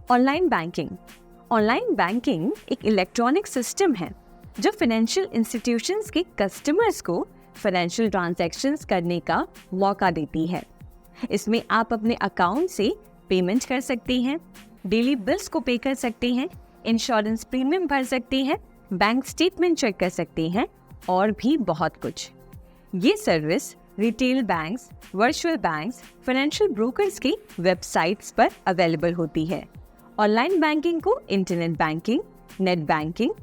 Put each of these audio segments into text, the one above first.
Online banking. Online banking एक electronic system है जो फाइनेंशियल इंस्टीट्यूशंस के कस्टमर्स को फाइनेंशियल ट्रांजैक्शंस करने का मौका देती है। इसमें आप अपने अकाउंट से पेमेंट कर सकते हैं, डेली बिल्स को पे कर सकते हैं, इंश्योरेंस प्रीमियम भर सकते हैं, बैंक स्टेटमेंट चेक कर सकते हैं और भी बहुत कुछ। ये service retail banks, virtual banks, financial brokers की वेबसाइट्स पर अवेलेबल होती है। ऑनलाइन बैंकिंग को इंटरनेट बैंकिंग, नेट बैंकिंग,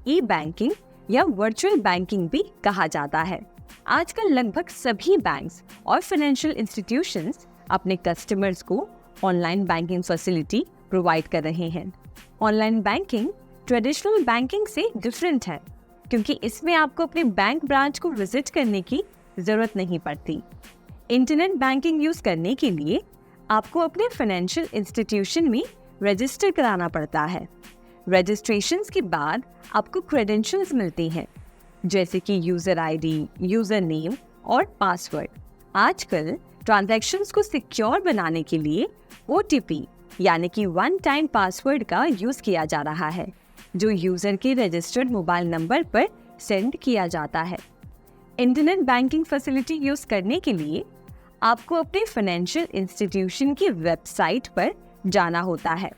ई बैंकिंग या वर्चुअल बैंकिंग भी कहा जाता है। आजकल लगभग सभी बैंक्स और फाइनेंशियल इंस्टीट्यूशंस अपने कस्टमर्स को ऑनलाइन बैंकिंग फैसिलिटी प्रोवाइड कर रहे हैं। ऑनलाइन बैंकिंग ट्रेडिशनल बैंकिंग से डिफरेंट है क्योंकि इसमें आपको अपने बैंक ब्रांच को विजिट करने की जरूरत नहीं पड़ती। इंटरनेट बैंकिंग यूज करने के लिए आपको अपने फाइनेंशियल इंस्टीट्यूशन में रजिस्टर कराना पड़ता है। रजिस्ट्रेशंस के बाद आपको क्रेडेंशियल्स मिलते हैं जैसे कि यूजर आईडी, यूजर नेम और पासवर्ड। आजकल ट्रांजैक्शंस को सिक्योर बनाने के लिए OTP यानी कि वन टाइम पासवर्ड का यूज किया जा रहा है जो यूजर के रजिस्टर्ड मोबाइल नंबर पर सेंड किया जाता है। इंटरनेट बैंकिंग फैसिलिटी यूज करने के लिए आपको अपने फाइनेंशियल इंस्टीट्यूशन की वेबसाइट पर जाना होता है।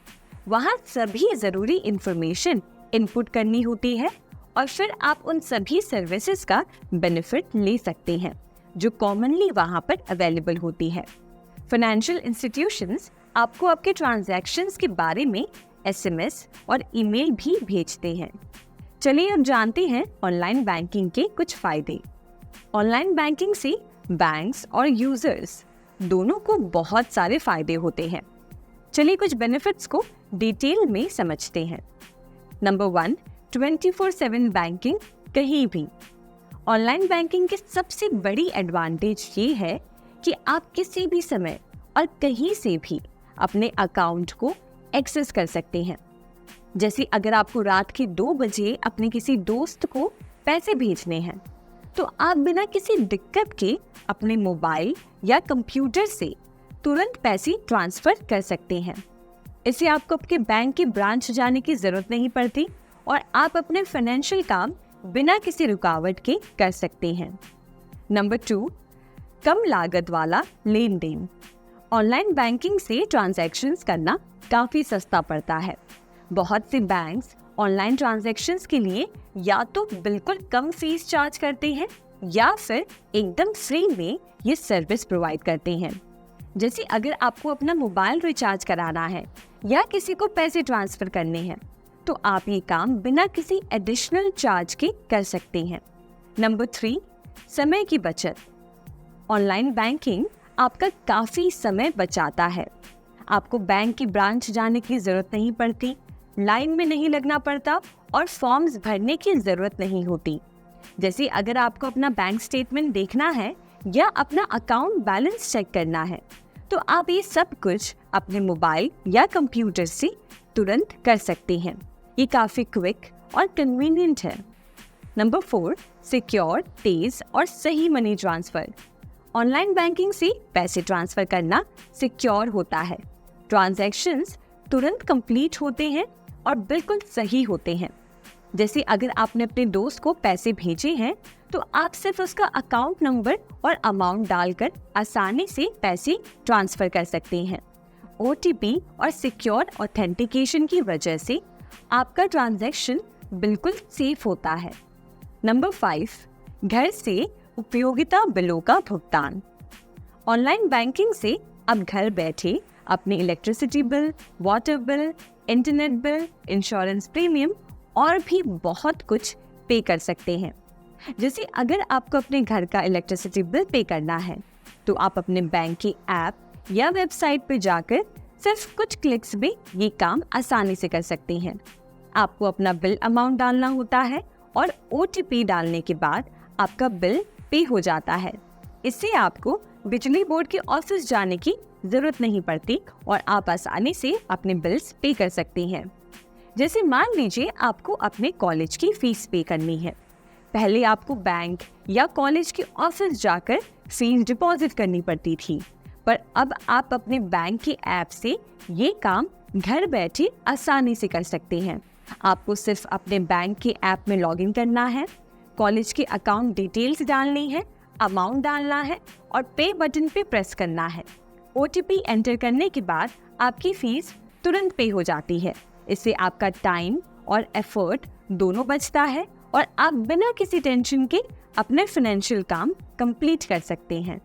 वहाँ सभी जरूरी इंफॉर्मेशन इनपुट करनी होती है और फिर आप उन सभी सर्विसेज का बेनिफिट ले सकते हैं जो कॉमनली वहाँ पर अवेलेबल होती है। फाइनेंशियल इंस्टीट्यूशंस आपको आपके ट्रांजैक्शंस के बारे में SMS और ईमेल भी भेजते हैं। चलिए अब जानते हैं ऑनलाइन बैंकिंग के कुछ फायदे। ऑनलाइन बैंकिंग से बैंक्स और यूजर्स दोनों को बहुत सारे फायदे होते हैं। चलिए कुछ बेनिफिट्स को डिटेल में समझते हैं। नंबर 1, 24/7 बैंकिंग कहीं भी। ऑनलाइन बैंकिंग की सबसे बड़ी एडवांटेज ये है कि आप किसी भी समय और कहीं से भी अपने अकाउंट को एक्सेस कर सकते हैं। जैसे अगर आपको रात के 2 बजे अपने किसी दोस्त को पैसे भेजने हैं तो आप बिना किसी दिक्कत के अपने मोबाइल या कंप्यूटर से तुरंत पैसे ट्रांसफर कर सकते हैं। इससे आपको अपने बैंक के ब्रांच जाने की जरूरत नहीं पड़ती और आप अपने फाइनेंशियल काम बिना किसी रुकावट के कर सकते हैं। नंबर 2, कम लागत वाला लेन देन। ऑनलाइन बैंकिंग से ट्रांजैक्शंस करना काफी सस्ता पड़ता है। बहुत से बैंक्स ऑनलाइन ट्रांजैक्शंस के लिए या तो बिल्कुल कम फीस चार्ज करते हैं या फिर एकदम फ्री में ये सर्विस प्रोवाइड करते हैं। जैसे अगर आपको अपना मोबाइल रिचार्ज कराना है या किसी को पैसे ट्रांसफर करने हैं तो आप ये काम बिना किसी एडिशनल चार्ज के कर सकते हैं। नंबर 3, समय की बचत। ऑनलाइन बैंकिंग आपका काफी समय बचाता है। आपको बैंक की ब्रांच जाने की जरूरत नहीं पड़ती, लाइन में नहीं लगना पड़ता और फॉर्म्स भरने की जरूरत नहीं होती। जैसे अगर आपको अपना बैंक स्टेटमेंट देखना है या अपना अकाउंट बैलेंस चेक करना है तो आप ये सब कुछ अपने मोबाइल या कंप्यूटर से तुरंत कर सकते हैं। ये काफी क्विक और कन्वीनियंट है। नंबर 4, सिक्योर, तेज और सही मनी ट्रांसफर। ऑनलाइन बैंकिंग से पैसे ट्रांसफर करना सिक्योर होता है। ट्रांजैक्शंस तुरंत कंप्लीट होते हैं और बिल्कुल सही होते हैं। जैसे अगर आपने अपने दोस्त को पैसे भेजे हैं तो आप सिर्फ उसका अकाउंट नंबर और अमाउंट डालकर आसानी से पैसे ट्रांसफर कर सकते हैं। OTP और सिक्योर ऑथेंटिकेशन की वजह से आपका ट्रांजैक्शन बिल्कुल सेफ होता है। नंबर 5, घर से उपयोगिता बिलों का भुगतान। ऑनलाइन बैंकिंग से अब घर बैठे अपने electricity bill, water bill, internet bill, insurance premium और भी बहुत कुछ पे कर सकते हैं। जैसे अगर आपको अपने घर का इलेक्ट्रिसिटी बिल पे करना है तो आप अपने बैंक की ऐप या वेबसाइट पर जाकर सिर्फ कुछ क्लिक्स में ये काम आसानी से कर सकते हैं। आपको अपना बिल अमाउंट डालना होता है और OTP डालने के बाद आपका बिल पे हो जाता है। इससे आपको बिजली बोर्ड के ऑफिस जाने की जरूरत नहीं पड़ती और आप आसानी से अपने बिल्स पे कर सकते हैं। जैसे मान लीजिए आपको अपने कॉलेज की फीस पे करनी है। पहले आपको बैंक या कॉलेज के ऑफिस जाकर फीस डिपॉजिट करनी पड़ती थी, पर अब आप अपने बैंक की ऐप से ये काम घर बैठे आसानी से कर सकते हैं। आपको सिर्फ अपने बैंक के ऐप में लॉगिन करना है, कॉलेज की अकाउंट डिटेल्स डालनी है, अमाउंट डालना है और पे बटन पे प्रेस करना है। OTP एंटर करने के बाद आपकी फीस तुरंत पे हो जाती है। इससे आपका टाइम और एफर्ट दोनों बचता है और आप बिना किसी टेंशन के अपने फाइनेंशियल काम कंप्लीट कर सकते हैं।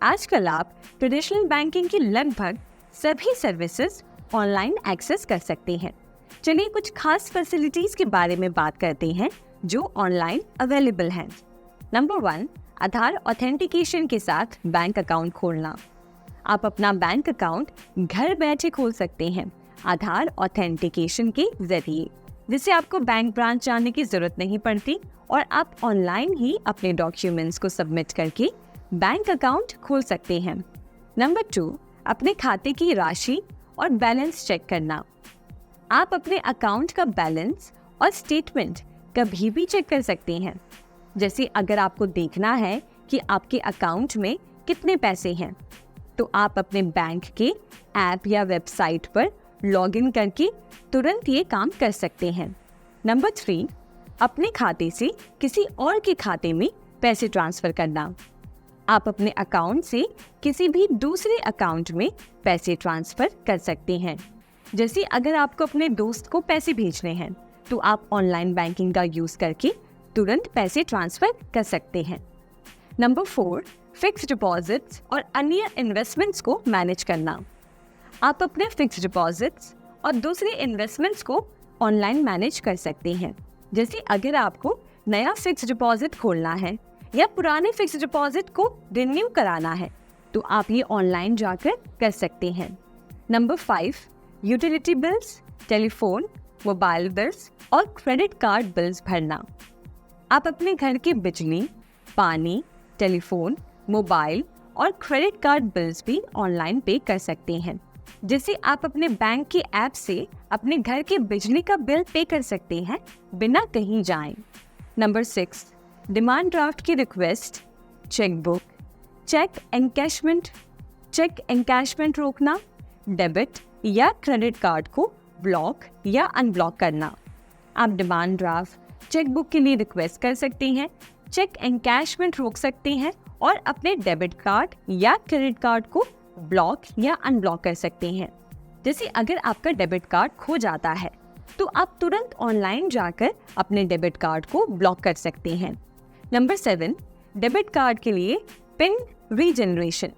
आजकल आप ट्रेडिशनल बैंकिंग की लगभग सभी सर्विसेज ऑनलाइन एक्सेस कर सकते हैं। चलिए कुछ खास फैसिलिटीज के बारे में बात करते हैं जो ऑनलाइन अवेलेबल हैं। नंबर 1, आधार ऑथेंटिकेशन के साथ बैंक अकाउंट खोलना। आप अपना बैंक अकाउंट घर बैठे खोल सकते हैं आधार ऑथेंटिकेशन के जरिए, जिससे आपको बैंक ब्रांच जाने की जरूरत नहीं पड़ती और आप ऑनलाइन ही अपने डॉक्यूमेंट्स को सबमिट करके बैंक अकाउंट खोल सकते हैं। नंबर 2, अपने खाते की राशि और बैलेंस चेक करना। आप अपने अकाउंट का बैलेंस और स्टेटमेंट कभी भी चेक कर सकते हैं। जैसे अगर आपको देखना है कि आपके अकाउंट में कितने पैसे हैं, तो आप अपने बैंक के ऐप या वेबसाइट पर लॉगिन करके तुरंत ये काम कर सकते हैं। नंबर 3, अपने खाते से किसी और के खाते में पैसे ट्रांसफर करना। आप अपने अकाउंट से किसी भी दूसरे अकाउंट में पैसे ट्रांसफर कर सकते हैं। जैसे अगर आपको अपने दोस्त को पैसे भेजने हैं, तो आप ऑनलाइन बैंकिंग का यूज करके तुरंत पैसे ट्रांसफर कर सकते हैं। नंबर 4, फिक्स डिपॉजिट्स और अन्य इन्वेस्टमेंट्स को मैनेज करना। आप अपने फिक्स डिपॉजिट्स और दूसरे इन्वेस्टमेंट्स को ऑनलाइन मैनेज कर सकते हैं। जैसे अगर आपको नया फिक्स डिपॉजिट खोलना है या पुराने फिक्स डिपॉजिट को रिन्यू कराना है, तो आप ये ऑनलाइन जाकर कर सकते हैं। Number 5, utility bills, telephone, mobile bills और क्रेडिट कार्ड बिल्स भरना। आप अपने घर के बिजली, पानी, टेलीफोन, मोबाइल और क्रेडिट कार्ड बिल्स भी ऑनलाइन पे कर सकते हैं। जिससे आप अपने बैंक के ऐप से अपने घर के बिजली का बिल पे कर सकते हैं बिना कहीं जाएं। नंबर 6, डिमांड ड्राफ्ट की रिक्वेस्ट, चेकबुक, चेक एनकैशमेंट रोकना, डेबिट या क्रेडिट कार्ड को ब्लॉक या अनब्लॉक करना। आप डिमांड ड्राफ्ट, चेकबुक के लिए रिक्वेस्ट कर सकते हैं, चेक एनकैशमेंट रोक सकते हैं और अपने डेबिट कार्ड या क्रेडिट कार्ड को ब्लॉक या अनब्लॉक कर सकते हैं। जैसे अगर आपका डेबिट कार्ड खो जाता है, तो आप तुरंत ऑनलाइन जाकर अपने डेबिट कार्ड को ब्लॉक कर सकते हैं। नंबर 7, डेबिट कार्ड के लिए पिन रीजनरेशन।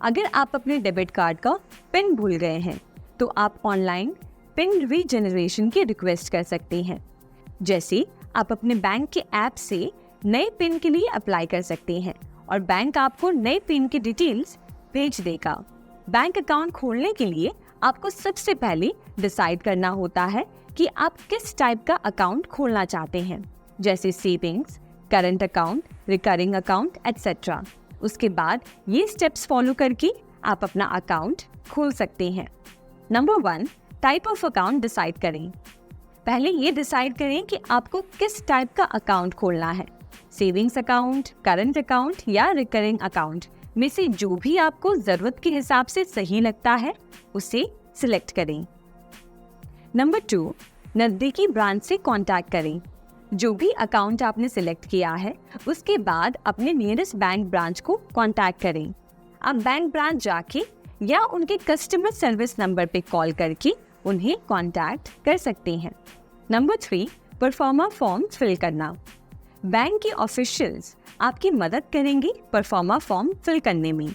अगर आप अपने डेबिट कार्ड का पिन भूल गए हैं, तो आप ऑनलाइन पिन रीजनरेशन की रिक्वेस्ट कर सकते हैं। जैसे आप अपने बैंक के ऐप से नए पिन के लिए अप्लाई कर सकते हैं और बैंक आपको नए पिन की डिटेल्स भेज देगा। बैंक अकाउंट खोलने के लिए आपको सबसे पहले डिसाइड करना होता है कि आप किस टाइप का अकाउंट खोलना चाहते हैं, जैसे savings, current account, recurring account etcetera. उसके बाद ये स्टेप्स फॉलो करके आप अपना अकाउंट खोल सकते हैं। Number 1, type of account decide करें। पहले ये डिसाइड करें कि आपको किस टाइप का अकाउंट खोलना है, सेविंग्स अकाउंट, करंट अकाउंट या रिकरिंग अकाउंट में से जो भी आपको जरूरत के हिसाब से सही लगता है उसे सिलेक्ट करें। नंबर 2, नजदीकी ब्रांच से कांटेक्ट करें। जो भी अकाउंट आपने सिलेक्ट किया है उसके बाद अपने नियरेस्ट बैंक ब्रांच को कांटेक्ट करें। आप बैंक ब्रांच जाके या उनके कस्टमर सर्विस नंबर पे कॉल करके उन्हें कांटेक्ट कर सकते हैं। नंबर 3, परफॉर्मा फॉर्म फिल करना। बैंक के ऑफिशियल्स आपकी मदद करेंगे परफॉर्मा फॉर्म फिल करने में।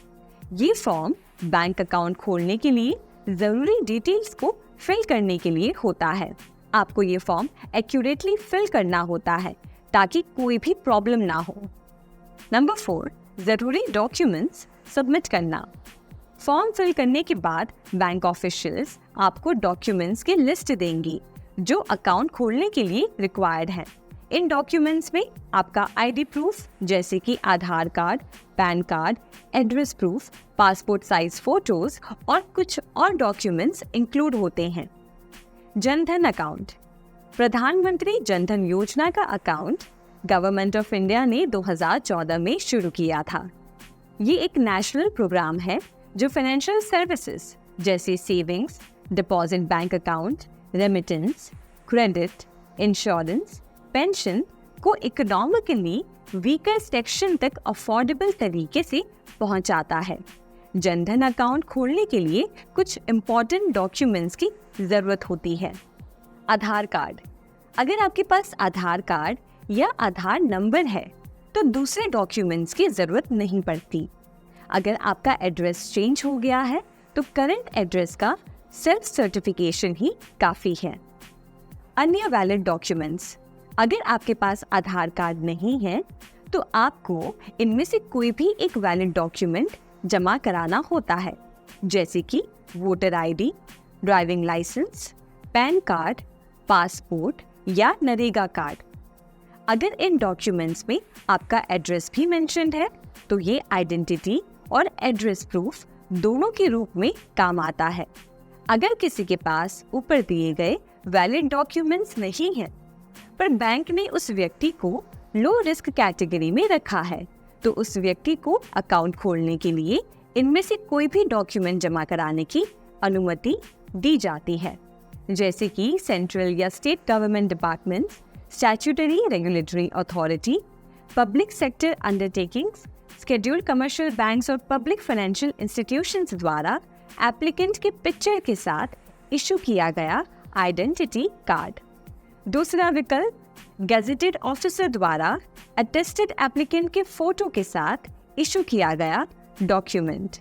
ये फॉर्म बैंक अकाउंट खोलने के लिए जरूरी डिटेल्स को फिल करने के लिए होता है। आपको ये फॉर्म एक्यूरेटली फिल करना होता है ताकि कोई भी प्रॉब्लम ना हो। नंबर 4, जरूरी डॉक्यूमेंट्स सबमिट करना। फॉर्म फिल करने के बाद बैंक ऑफिशियल्स आपको डॉक्यूमेंट्स की लिस्ट देंगी जो अकाउंट खोलने के लिए रिक्वायर्ड है। इन डॉक्यूमेंट्स में आपका आईडी प्रूफ जैसे कि Aadhaar card, PAN card, address proof, passport size photos और कुछ और डॉक्यूमेंट्स इंक्लूड होते हैं। जनधन अकाउंट। प्रधानमंत्री जनधन योजना का अकाउंट गवर्नमेंट ऑफ इंडिया ने 2014 में शुरू किया था। ये एक नेशनल प्रोग्राम है जो फाइनेंशियल सर्विसेज जैसे savings, deposit bank account, remittance, credit, insurance, pension को इकोनॉमिकली वीकर सेक्शन तक अफोर्डेबल तरीके से पहुंचाता है। जनधन अकाउंट खोलने के लिए कुछ इम्पोर्टेंट डॉक्यूमेंट्स की ज़रूरत होती है। आधार कार्ड। अगर आपके पास आधार कार्ड या आधार नंबर है तो दूसरे डॉक्यूमेंट्स की ज़रूरत नहीं पड़ती। अगर आपका एड्रेस चेंज हो गया है तो करंट एड्रेस का सेल्फ सर्टिफिकेशन ही काफ़ी है। अन्य वैलिड डॉक्यूमेंट्स। अगर आपके पास आधार कार्ड नहीं है तो आपको इनमें से कोई भी एक वैलिड डॉक्यूमेंट जमा कराना होता है, जैसे कि voter ID, driving licence, pan card, passport या नरेगा कार्ड। अगर इन डॉक्यूमेंट्स में आपका एड्रेस भी मेंशन्ड है तो ये आइडेंटिटी और एड्रेस प्रूफ दोनों के रूप में काम आता है। अगर किसी के पास ऊपर दिए गए वैलिड डॉक्यूमेंट्स नहीं हैं, पर बैंक ने उस व्यक्ति को लो रिस्क कैटेगरी में रखा है, तो उस व्यक्ति को अकाउंट खोलने के लिए इनमें से कोई भी डॉक्यूमेंट जमा कराने की अनुमति दी जाती है, जैसे कि सेंट्रल या state government departments, statutory regulatory authority, public sector undertakings, scheduled commercial banks और पब्लिक फाइनेंशियल इंस्टीट्यूशंस द्वारा एप्लीकेंट के पिक्चर के साथ इशू किया गया आइडेंटिटी कार्ड। दूसरा विकल्प, गेजेटेड ऑफिसर द्वारा अटेस्टेड एप्लीकेंट के फोटो के साथ इशू किया गया डॉक्यूमेंट।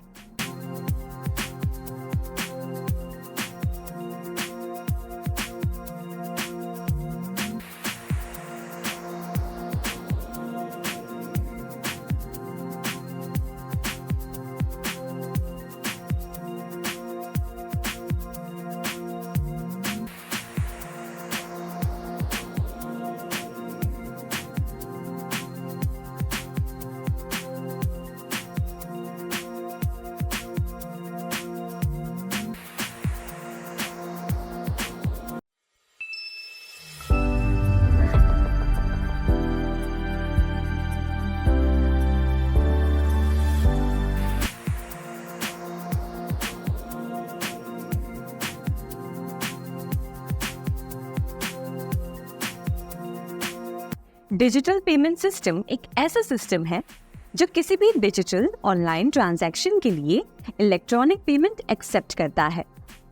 डिजिटल पेमेंट सिस्टम एक ऐसा सिस्टम है जो किसी भी डिजिटल ऑनलाइन ट्रांजैक्शन के लिए इलेक्ट्रॉनिक पेमेंट एक्सेप्ट करता है।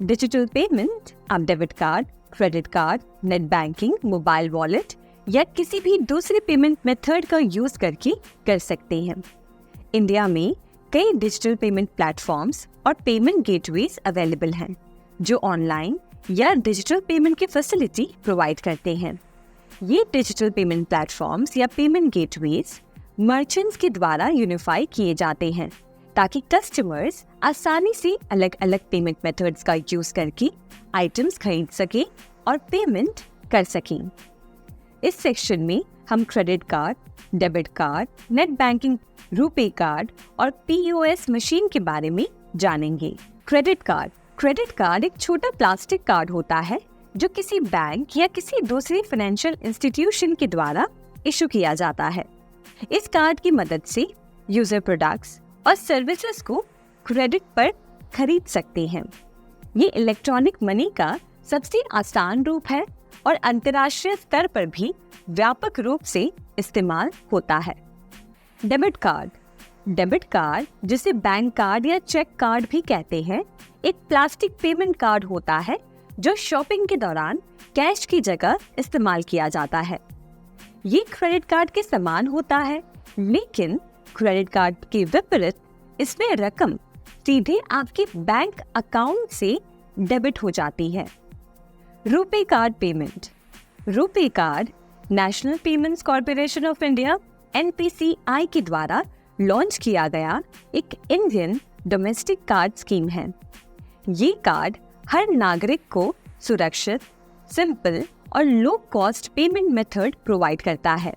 डिजिटल पेमेंट आप debit card, credit card, net banking, mobile wallet या किसी भी दूसरे पेमेंट मेथड का यूज करके कर सकते हैं। इंडिया में कई डिजिटल पेमेंट प्लेटफॉर्म्स और पेमेंट गेटवेज अवेलेबल हैं जो ऑनलाइन या डिजिटल पेमेंट की फैसिलिटी प्रोवाइड करते हैं। ये डिजिटल पेमेंट प्लेटफॉर्म्स या पेमेंट गेटवेज मर्चेंट्स के द्वारा यूनिफाई किए जाते हैं ताकि कस्टमर्स आसानी से अलग अलग पेमेंट मेथड्स का यूज करके आइटम्स खरीद सके और पेमेंट कर सकें। इस सेक्शन में हम credit card, debit card, net banking, RuPay card और POS मशीन के बारे में जानेंगे। क्रेडिट कार्ड एक छोटा प्लास्टिक कार्ड होता है जो किसी बैंक या किसी दूसरे फाइनेंशियल इंस्टीट्यूशन के द्वारा इशू किया जाता है। इस कार्ड की मदद से यूजर प्रोडक्ट्स और सर्विसेज को क्रेडिट पर खरीद सकते हैं। ये इलेक्ट्रॉनिक मनी का सबसे आसान रूप है और अंतर्राष्ट्रीय स्तर पर भी व्यापक रूप से इस्तेमाल होता है। डेबिट कार्ड जिसे बैंक कार्ड या चेक कार्ड भी कहते हैं, एक प्लास्टिक पेमेंट कार्ड होता है जो शॉपिंग के दौरान कैश की जगह इस्तेमाल किया जाता है। ये क्रेडिट कार्ड के समान होता है, लेकिन क्रेडिट कार्ड के विपरीत इसमें रकम सीधे आपके बैंक अकाउंट से डेबिट हो जाती है। RuPay card national payments corporation of India NPCI के द्वारा लॉन्च किया गया एक इंडियन डोमेस्टिक कार्ड स्कीम है। ये कार्ड हर नागरिक को सुरक्षित, सिंपल और low cost payment method provide करता है।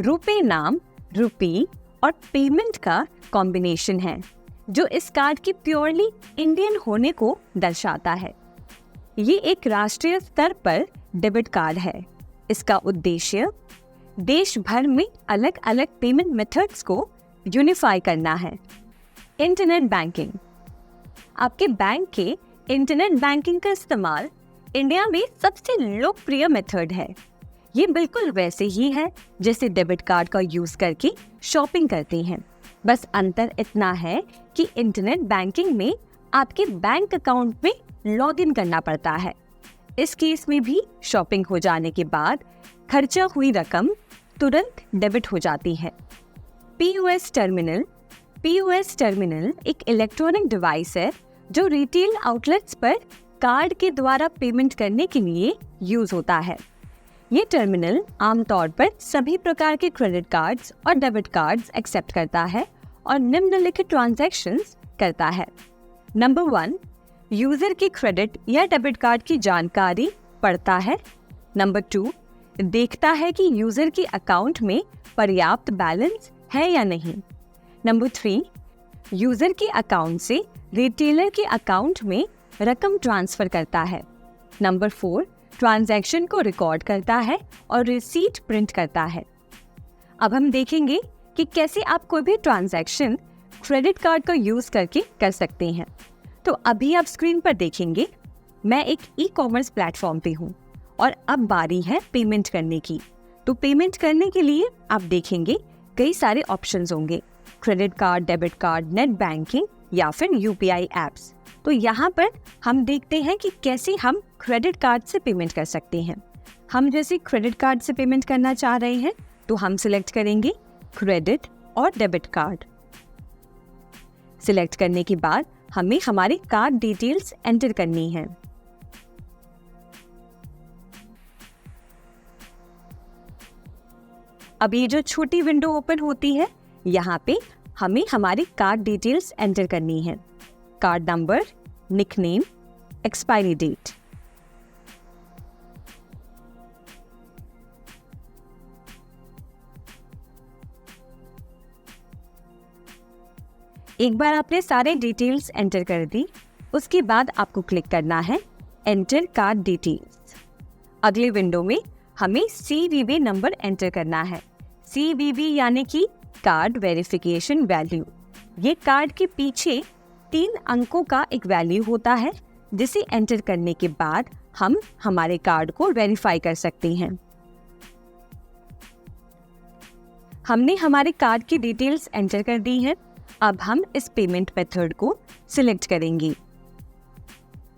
रुपे नाम रुपी और पेमेंट का कॉम्बिनेशन है जो इस कार्ड की प्योरली इंडियन होने को दर्शाता है। ये एक राष्ट्रीय स्तर पर डेबिट कार्ड है। इसका उद्देश्य देश भर में अलग अलग पेमेंट मेथड्स को यूनिफाई करना है। इंटरनेट बैंकिंग आपके बैंक के इंटरनेट बैंकिंग का इस्तेमाल इंडिया में सबसे लोकप्रिय मेथड है। ये बिल्कुल वैसे ही है जैसे डेबिट कार्ड का यूज करके शॉपिंग करते हैं। बस अंतर इतना है कि इंटरनेट बैंकिंग में आपके बैंक अकाउंट में लॉगिन करना पड़ता है। इस केस में भी शॉपिंग हो जाने के बाद खर्चा हुई रकम तुरंत डेबिट हो जाती है। पीओएस टर्मिनल एक इलेक्ट्रॉनिक डिवाइस है जो रिटेल आउटलेट्स पर कार्ड के द्वारा पेमेंट करने के लिए यूज होता है। ये टर्मिनल आमतौर पर सभी प्रकार के क्रेडिट कार्ड्स और डेबिट कार्ड्स एक्सेप्ट करता है और निम्नलिखित ट्रांजैक्शंस करता है। नंबर 1, यूजर की क्रेडिट या डेबिट कार्ड की जानकारी पढ़ता है। नंबर 2, देखता है कि यूजर की अकाउंट में पर्याप्त बैलेंस है या नहीं। नंबर 3, यूजर के अकाउंट से रिटेलर के अकाउंट में रकम ट्रांसफर करता है। नंबर 4, ट्रांजैक्शन को रिकॉर्ड करता है और रिसीट प्रिंट करता है। अब हम देखेंगे कि कैसे आप कोई भी ट्रांजैक्शन क्रेडिट कार्ड का यूज करके कर सकते हैं। तो अभी आप स्क्रीन पर देखेंगे मैं एक ई-कॉमर्स प्लेटफॉर्म पे हूँ और अब बारी है पेमेंट करने की। तो पेमेंट करने के लिए आप देखेंगे कई सारे ऑप्शंस होंगे, credit card, debit card, net banking या फिर यूपीआई एप्स। तो यहाँ पर हम देखते हैं कि कैसे हम क्रेडिट कार्ड से पेमेंट कर सकते हैं। हम जैसे क्रेडिट कार्ड से पेमेंट करना चाह रहे हैं तो हम सिलेक्ट करेंगे क्रेडिट और डेबिट कार्ड। सिलेक्ट करने के बाद हमें हमारी कार्ड डिटेल्स एंटर करनी है। अब ये जो छोटी विंडो ओपन होती है, यहाँ पे हमें हमारी कार्ड डिटेल्स एंटर करनी है। Card number, nickname, expiry date. एक बार आपने सारे डिटेल्स एंटर कर दी, उसके बाद आपको क्लिक करना है एंटर कार्ड डिटेल्स। अगले विंडो में हमें CVV नंबर एंटर करना है। CVV यानी कि कार्ड वेरिफिकेशन वैल्यू। ये कार्ड के पीछे 3 अंकों का एक वैल्यू होता है जिसे एंटर करने के बाद हम हमारे कार्ड को वेरीफाई कर सकते हैं। हमने हमारे कार्ड की डिटेल्स एंटर कर दी है। अब हम इस पेमेंट मेथड को सिलेक्ट करेंगे।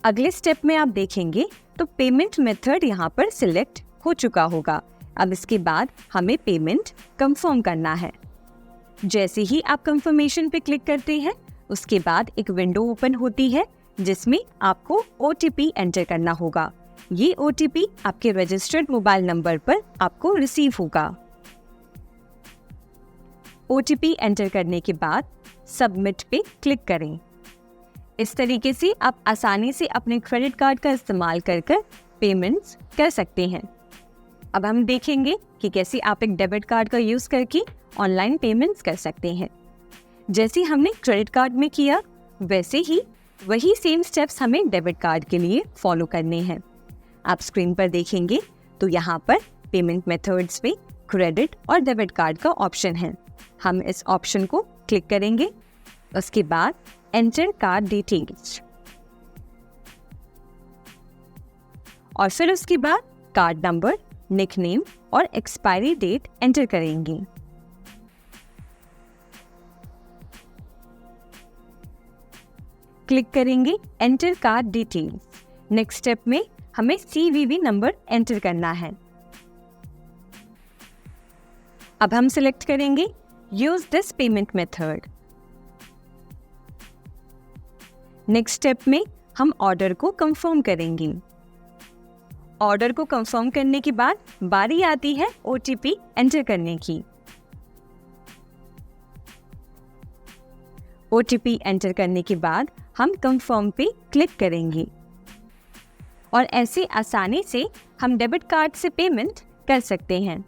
अगले स्टेप में आप देखेंगे तो पेमेंट मेथड यहाँ पर सिलेक्ट हो चुका होगा। अब इसके बाद हमें पेमेंट कंफर्म करना है। जैसे ही आप कंफर्मेशन पे क्लिक करते हैं, उसके बाद एक विंडो ओपन होती है जिसमें आपको OTP एंटर करना होगा। ये OTP आपके रजिस्टर्ड मोबाइल नंबर पर आपको रिसीव होगा। OTP एंटर करने के बाद सबमिट पे क्लिक करें। इस तरीके से आप आसानी से अपने क्रेडिट कार्ड का इस्तेमाल कर पेमेंट्स कर सकते हैं। अब हम देखेंगे कि कैसे आप एक डेबिट कार्ड का यूज करके ऑनलाइन पेमेंट्स कर सकते हैं। जैसे हमने क्रेडिट कार्ड में किया, वैसे ही वही सेम स्टेप्स हमें डेबिट कार्ड के लिए फॉलो करने हैं। आप स्क्रीन पर देखेंगे तो यहाँ पर पेमेंट मेथड्स में क्रेडिट और डेबिट कार्ड का ऑप्शन है। हम इस ऑप्शन को क्लिक करेंगे। उसके बाद एंटर कार्ड डिटेल्स और फिर उसके बाद कार्ड नंबर, निकनेम और एक्सपायरी डेट एंटर करेंगे। क्लिक करेंगे enter card details. Next step में हमें CVV नंबर एंटर करना है। अब हम सिलेक्ट करेंगे use this payment method. Next step में हम ऑर्डर को कंफर्म करेंगे। ऑर्डर को कंफर्म करने के बाद बारी आती है OTP एंटर करने की। OTP एंटर करने के बाद हम कंफर्म पे क्लिक करेंगे और ऐसे आसानी से हम डेबिट कार्ड से पेमेंट कर सकते हैं।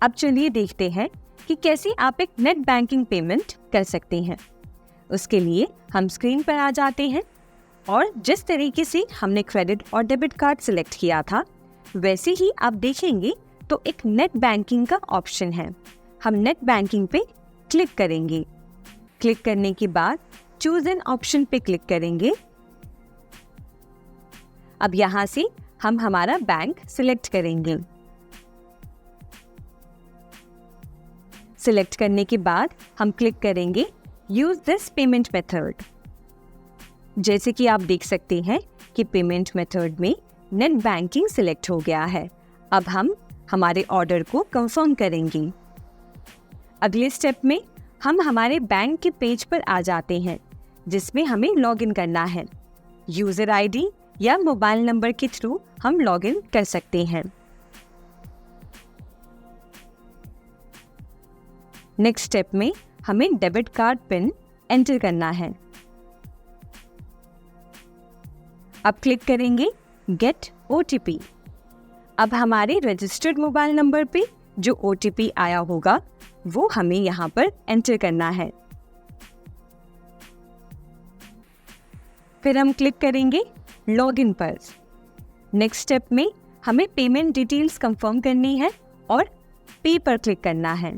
अब चलिए देखते हैं कि कैसे आप एक नेट बैंकिंग पेमेंट कर सकते हैं। उसके लिए हम स्क्रीन पर आ जाते हैं और जिस तरीके से हमने क्रेडिट और डेबिट कार्ड सिलेक्ट किया था, वैसे ही आप देखेंगे तो एक नेट बैंकिंग का ऑप्शन है। हम नेट बैंकिंग पे क्लिक करेंगे। क्लिक करने के बाद चूज एन ऑप्शन पे क्लिक करेंगे अब यहाँ से हम हमारा बैंक सिलेक्ट करेंगे। सिलेक्ट करने के बाद हम क्लिक करेंगे यूज दिस पेमेंट मेथड। जैसे कि आप देख सकते हैं कि पेमेंट मेथड में नेट बैंकिंग सिलेक्ट हो गया है। अब हम हमारे ऑर्डर को कंफर्म करेंगे। अगले स्टेप में हम हमारे बैंक के पेज पर आ जाते हैं जिसमें हमें लॉगिन करना है। यूजर आईडी या मोबाइल नंबर के थ्रू हम लॉगिन कर सकते हैं। नेक्स्ट स्टेप में हमें डेबिट कार्ड पिन एंटर करना है। अब क्लिक करेंगे गेट OTP। अब हमारे रजिस्टर्ड मोबाइल नंबर पे जो OTP आया होगा वो हमें यहाँ पर एंटर करना है। फिर हम क्लिक करेंगे लॉगिन पर। नेक्स्ट स्टेप में हमें पेमेंट डिटेल्स कंफर्म करनी है और पे पर क्लिक करना है।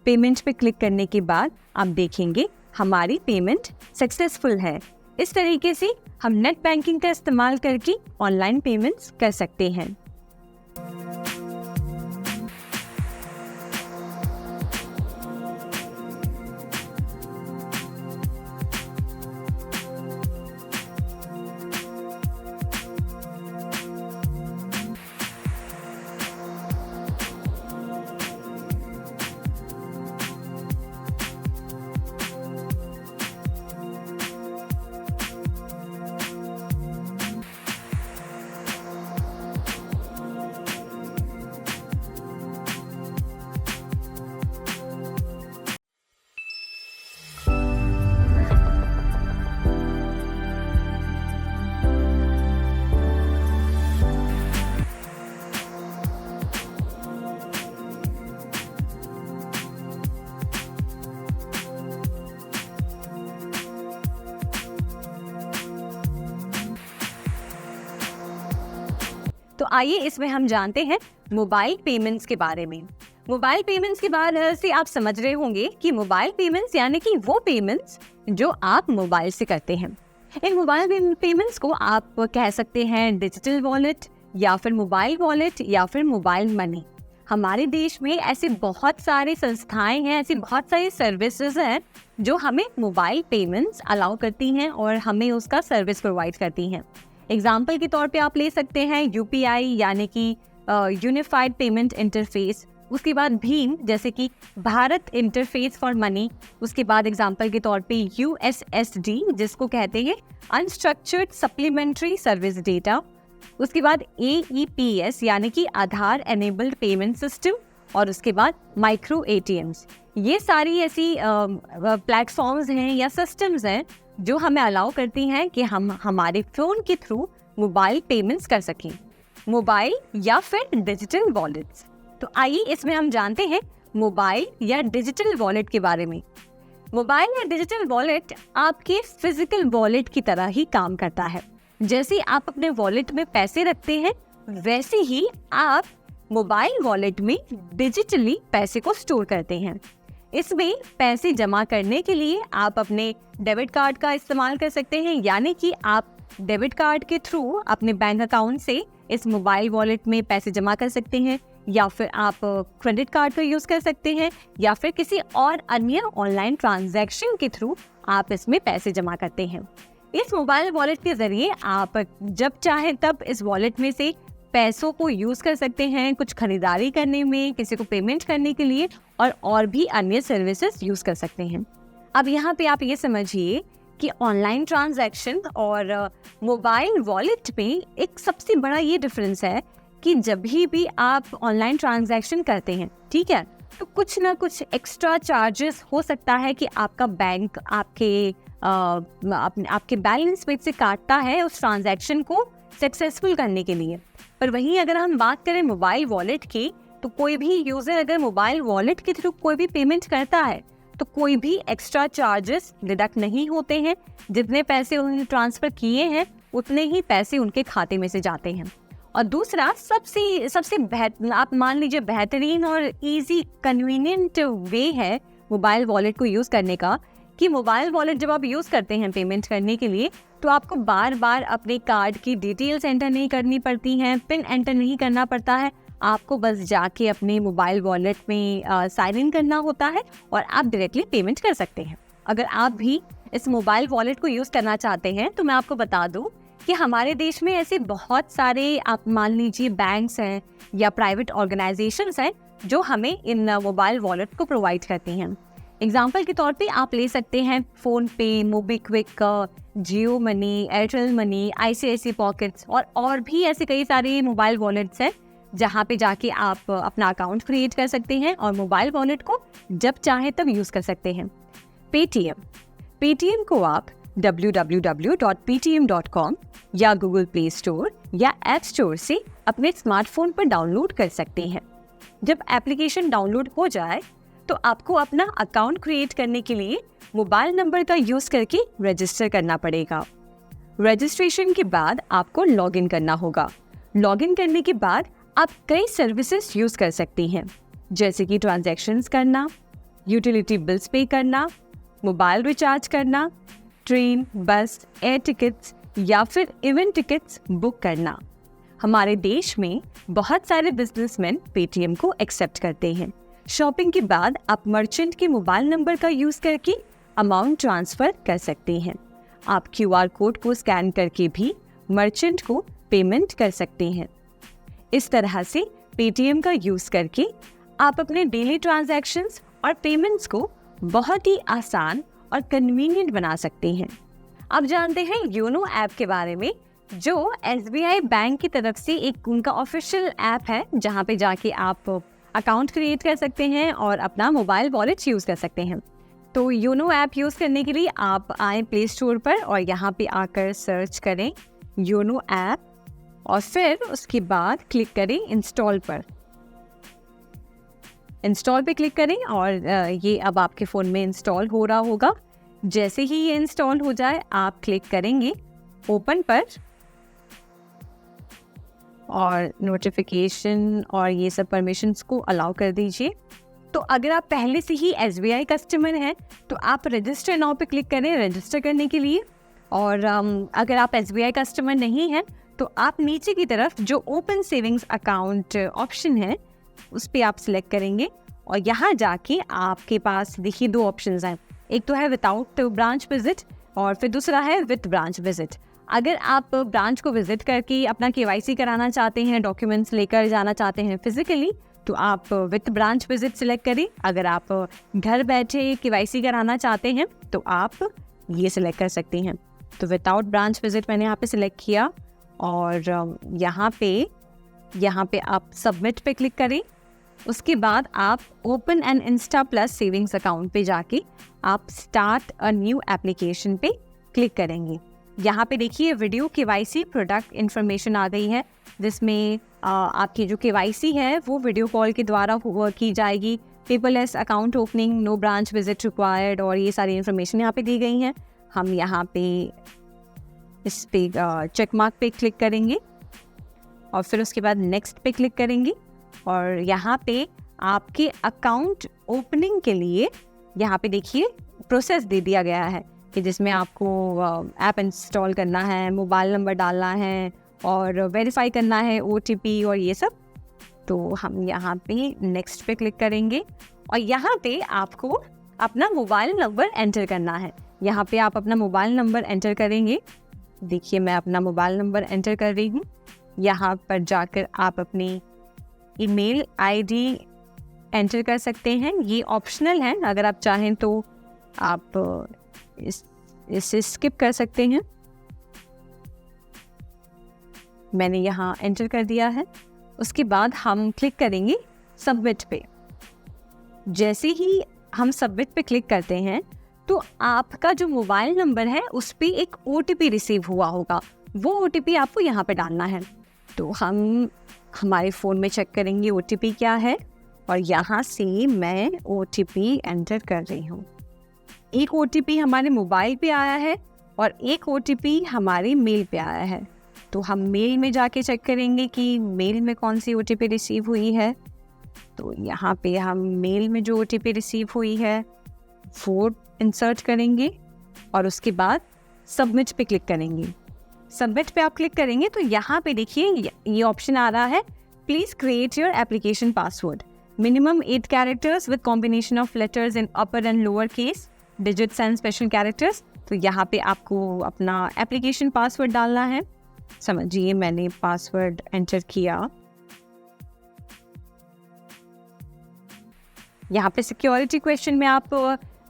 पेमेंट पे क्लिक करने के बाद आप देखेंगे हमारी पेमेंट सक्सेसफुल है। इस तरीके से हम नेट बैंकिंग का इस्तेमाल करके ऑनलाइन पेमेंट्स कर सकते हैं। तो आइए इसमें हम जानते हैं मोबाइल पेमेंट्स के बारे में। मोबाइल पेमेंट्स के बारे से आप समझ रहे होंगे कि मोबाइल पेमेंट्स यानी कि वो पेमेंट्स जो आप मोबाइल से करते हैं। इन मोबाइल पेमेंट्स को आप कह सकते हैं डिजिटल वॉलेट या फिर मोबाइल वॉलेट या फिर मोबाइल मनी। हमारे देश में ऐसे बहुत सारे संस्थाएं हैं, ऐसी बहुत सारी सर्विसेज हैं जो हमें मोबाइल पेमेंट्स अलाउ करती हैं और हमें उसका सर्विस प्रोवाइड करती हैं। एग्जाम्पल के तौर पे आप ले सकते हैं UPI यानी कि यूनिफाइड पेमेंट इंटरफेस, उसके बाद भीम जैसे कि भारत इंटरफेस फॉर मनी, उसके बाद एग्जाम्पल के तौर पे USSD जिसको कहते हैं अनस्ट्रक्चर्ड सप्लीमेंट्री सर्विस डेटा, उसके बाद AEPS यानी कि आधार एनेबल्ड पेमेंट सिस्टम, और उसके बाद माइक्रो ATMs। ये सारी ऐसी प्लेटफॉर्म्स हैं या सिस्टम्स हैं जो हमें अलाउ करती हैं कि हम हमारे फ़ोन के थ्रू मोबाइल पेमेंट्स कर सकें, मोबाइल या फिर डिजिटल वॉलेट्स। तो आइए इसमें हम जानते हैं मोबाइल या डिजिटल वॉलेट के बारे में। मोबाइल या डिजिटल वॉलेट आपके फिजिकल वॉलेट की तरह ही काम करता है। जैसे आप अपने वॉलेट में पैसे रखते हैं वैसे ही आप मोबाइल वॉलेट में डिजिटली पैसे को स्टोर करते हैं। इसमें पैसे जमा करने के लिए आप अपने डेबिट कार्ड का इस्तेमाल कर सकते हैं, यानी कि आप डेबिट कार्ड के थ्रू अपने बैंक अकाउंट से इस मोबाइल वॉलेट में पैसे जमा कर सकते हैं, या फिर आप क्रेडिट कार्ड का यूज़ कर सकते हैं, या फिर किसी और अन्य ऑनलाइन ट्रांजैक्शन के थ्रू आप इसमें पैसे जमा करते हैं। इस मोबाइल वॉलेट के ज़रिए आप जब चाहें तब इस वॉलेट में से पैसों को यूज़ कर सकते हैं, कुछ खरीदारी करने में, किसी को पेमेंट करने के लिए और भी अन्य सर्विसेज यूज़ कर सकते हैं। अब यहाँ पे आप ये समझिए कि ऑनलाइन ट्रांजैक्शन और मोबाइल वॉलेट में एक सबसे बड़ा ये डिफरेंस है कि जब भी आप ऑनलाइन ट्रांजैक्शन करते हैं, ठीक है, तो कुछ ना कुछ एक्स्ट्रा चार्जेस हो सकता है कि आपका बैंक आपके बैलेंस में से काटता है उस ट्रांजैक्शन को सक्सेसफुल करने के लिए। पर वहीं अगर हम बात करें मोबाइल वॉलेट की, तो कोई भी यूज़र अगर मोबाइल वॉलेट के थ्रू कोई भी पेमेंट करता है तो कोई भी एक्स्ट्रा चार्जेस डिडक्ट नहीं होते हैं। जितने पैसे उन्होंने ट्रांसफ़र किए हैं उतने ही पैसे उनके खाते में से जाते हैं। और दूसरा सबसे आप मान लीजिए बेहतरीन और इजी कन्वीनियंट वे है मोबाइल वॉलेट को यूज़ करने का, कि मोबाइल वॉलेट जब आप यूज़ करते हैं पेमेंट करने के लिए, तो आपको बार बार अपने कार्ड की डिटेल्स एंटर नहीं करनी पड़ती हैं, पिन एंटर नहीं करना पड़ता है। आपको बस जाके अपने मोबाइल वॉलेट में साइन इन करना होता है और आप डायरेक्टली पेमेंट कर सकते हैं। अगर आप भी इस मोबाइल वॉलेट को यूज़ करना चाहते हैं तो मैं आपको बता दूं कि हमारे देश में ऐसे बहुत सारे, आप मान लीजिए बैंक्स हैं या प्राइवेट ऑर्गेनाइजेशंस हैं जो हमें इन मोबाइल वॉलेट को प्रोवाइड करती हैं। एग्जाम्पल के तौर पे आप ले सकते हैं PhonePe, MobiKwik, Jio money, Airtel money, ICICI pockets और भी ऐसे कई सारे मोबाइल वॉलेट्स हैं जहाँ पे जाके आप अपना अकाउंट क्रिएट कर सकते हैं और मोबाइल वॉलेट को जब चाहे तब यूज़ कर सकते हैं। पेटीएम को आप www.ptm.com या गूगल प्ले स्टोर या ऐप स्टोर से अपने स्मार्टफोन पर डाउनलोड कर सकते हैं। जब एप्लीकेशन डाउनलोड हो जाए तो आपको अपना अकाउंट क्रिएट करने के लिए मोबाइल नंबर का यूज़ करके रजिस्टर करना पड़ेगा। रजिस्ट्रेशन के बाद आपको लॉगिन करना होगा। लॉगिन करने के बाद आप कई सर्विसेज यूज़ कर सकती हैं, जैसे कि ट्रांजैक्शंस करना, यूटिलिटी बिल्स पे करना, मोबाइल रिचार्ज करना, ट्रेन, बस, एयर टिकट्स या फिर इवेंट टिकट्स बुक करना। हमारे देश में बहुत सारे बिजनेसमैन पेटीएम को एक्सेप्ट करते हैं। शॉपिंग के बाद आप मर्चेंट के मोबाइल नंबर का यूज़ करके अमाउंट ट्रांसफ़र कर सकते हैं। आप QR कोड को स्कैन करके भी मर्चेंट को पेमेंट कर सकते हैं। इस तरह से पेटीएम का यूज़ करके आप अपने डेली ट्रांजैक्शंस और पेमेंट्स को बहुत ही आसान और कन्वीनियंट बना सकते हैं। आप जानते हैं योनो ऐप के बारे में, जो SBI बैंक की तरफ से एक उनका ऑफिशियल ऐप है जहां पे जाके आप अकाउंट क्रिएट कर सकते हैं और अपना मोबाइल वॉलेट यूज़ कर सकते हैं। तो योनो ऐप यूज़ करने के लिए आप आए प्ले स्टोर पर और यहाँ पे आकर सर्च करें योनो ऐप और फिर उसके बाद क्लिक करें इंस्टॉल पर। इंस्टॉल पे क्लिक करें और ये अब आपके फ़ोन में इंस्टॉल हो रहा होगा। जैसे ही ये इंस्टॉल हो जाए आप क्लिक करेंगे ओपन पर और नोटिफिकेशन और ये सब परमिशंस को अलाउ कर दीजिए। तो अगर आप पहले से ही SBI कस्टमर हैं तो आप रजिस्टर नाउ पे क्लिक करें रजिस्टर करने के लिए। और अगर आप SBI कस्टमर नहीं हैं तो आप नीचे की तरफ जो ओपन सेविंग्स अकाउंट ऑप्शन है उस पर आप सिलेक्ट करेंगे और यहाँ जाके आपके पास देखिए दो ऑप्शंस हैं, एक तो है विदाउट ब्रांच विजिट और फिर दूसरा है विद ब्रांच विजिट। अगर आप ब्रांच को विजिट करके अपना KYC कराना चाहते हैं, डॉक्यूमेंट्स लेकर जाना चाहते हैं फिजिकली, तो आप विद ब्रांच विजिट सिलेक्ट करें। अगर आप घर बैठे KYC कराना चाहते हैं तो आप ये सिलेक्ट कर सकते हैं। तो विदाउट ब्रांच विजिट मैंने यहाँ पे सिलेक्ट किया और यहाँ पे आप सबमिट पे क्लिक करें। उसके बाद आप open an insta plus savings account पे जाके आप स्टार्ट अ न्यू एप्लीकेशन पे क्लिक करेंगे। यहाँ पे देखिए वीडियो KYC प्रोडक्ट इन्फॉर्मेशन आ गई है, जिसमें आपकी जो KYC है वो वीडियो कॉल के द्वारा की जाएगी। Paperless account opening, no branch visit required और ये सारी इन्फॉर्मेशन यहाँ पे दी गई हैं। हम यहाँ पे इस पे चेक मार्क पे क्लिक करेंगे और फिर उसके बाद नेक्स्ट पे क्लिक करेंगे और यहाँ पे आपके अकाउंट ओपनिंग के लिए यहाँ पे देखिए प्रोसेस दे दिया गया है कि जिसमें आपको ऐप इंस्टॉल करना है, मोबाइल नंबर डालना है और वेरीफाई करना है OTP और ये सब। तो हम यहाँ पे नेक्स्ट पे क्लिक करेंगे और यहाँ पे आपको अपना मोबाइल नंबर एंटर करना है। यहाँ पे आप अपना मोबाइल नंबर एंटर करेंगे। देखिए मैं अपना मोबाइल नंबर एंटर कर रही हूँ। यहाँ पर जाकर आप अपनी ईमेल ID एंटर कर सकते हैं, ये ऑप्शनल है, अगर आप चाहें तो आप इसे स्किप कर सकते हैं। मैंने यहाँ एंटर कर दिया है। उसके बाद हम क्लिक करेंगे सबमिट पे। जैसे ही हम सबमिट पे क्लिक करते हैं तो आपका जो मोबाइल नंबर है उस पर एक OTP रिसीव हुआ होगा, वो OTP आपको यहाँ पे डालना है। तो हम हमारे फ़ोन में चेक करेंगे OTP क्या है और यहाँ से मैं OTP एंटर कर रही हूँ। एक OTP हमारे मोबाइल पे आया है और एक OTP हमारे मेल पे आया है। तो हम मेल में जाके चेक करेंगे कि मेल में कौन सी OTP रिसीव हुई है। तो यहाँ पे हम मेल में जो OTP रिसीव हुई है वो इंसर्ट करेंगे और उसके बाद सबमिट पे क्लिक करेंगे। सबमिट पे आप क्लिक करेंगे तो यहाँ पे देखिए ये ऑप्शन आ रहा है, please create your application password, minimum 8 characters with combination of letters in upper and lower case, digits and special characters. तो यहाँ पे आपको अपना एप्लीकेशन पासवर्ड डालना है। समझिए मैंने पासवर्ड एंटर किया। यहाँ पे सिक्योरिटी क्वेश्चन में आप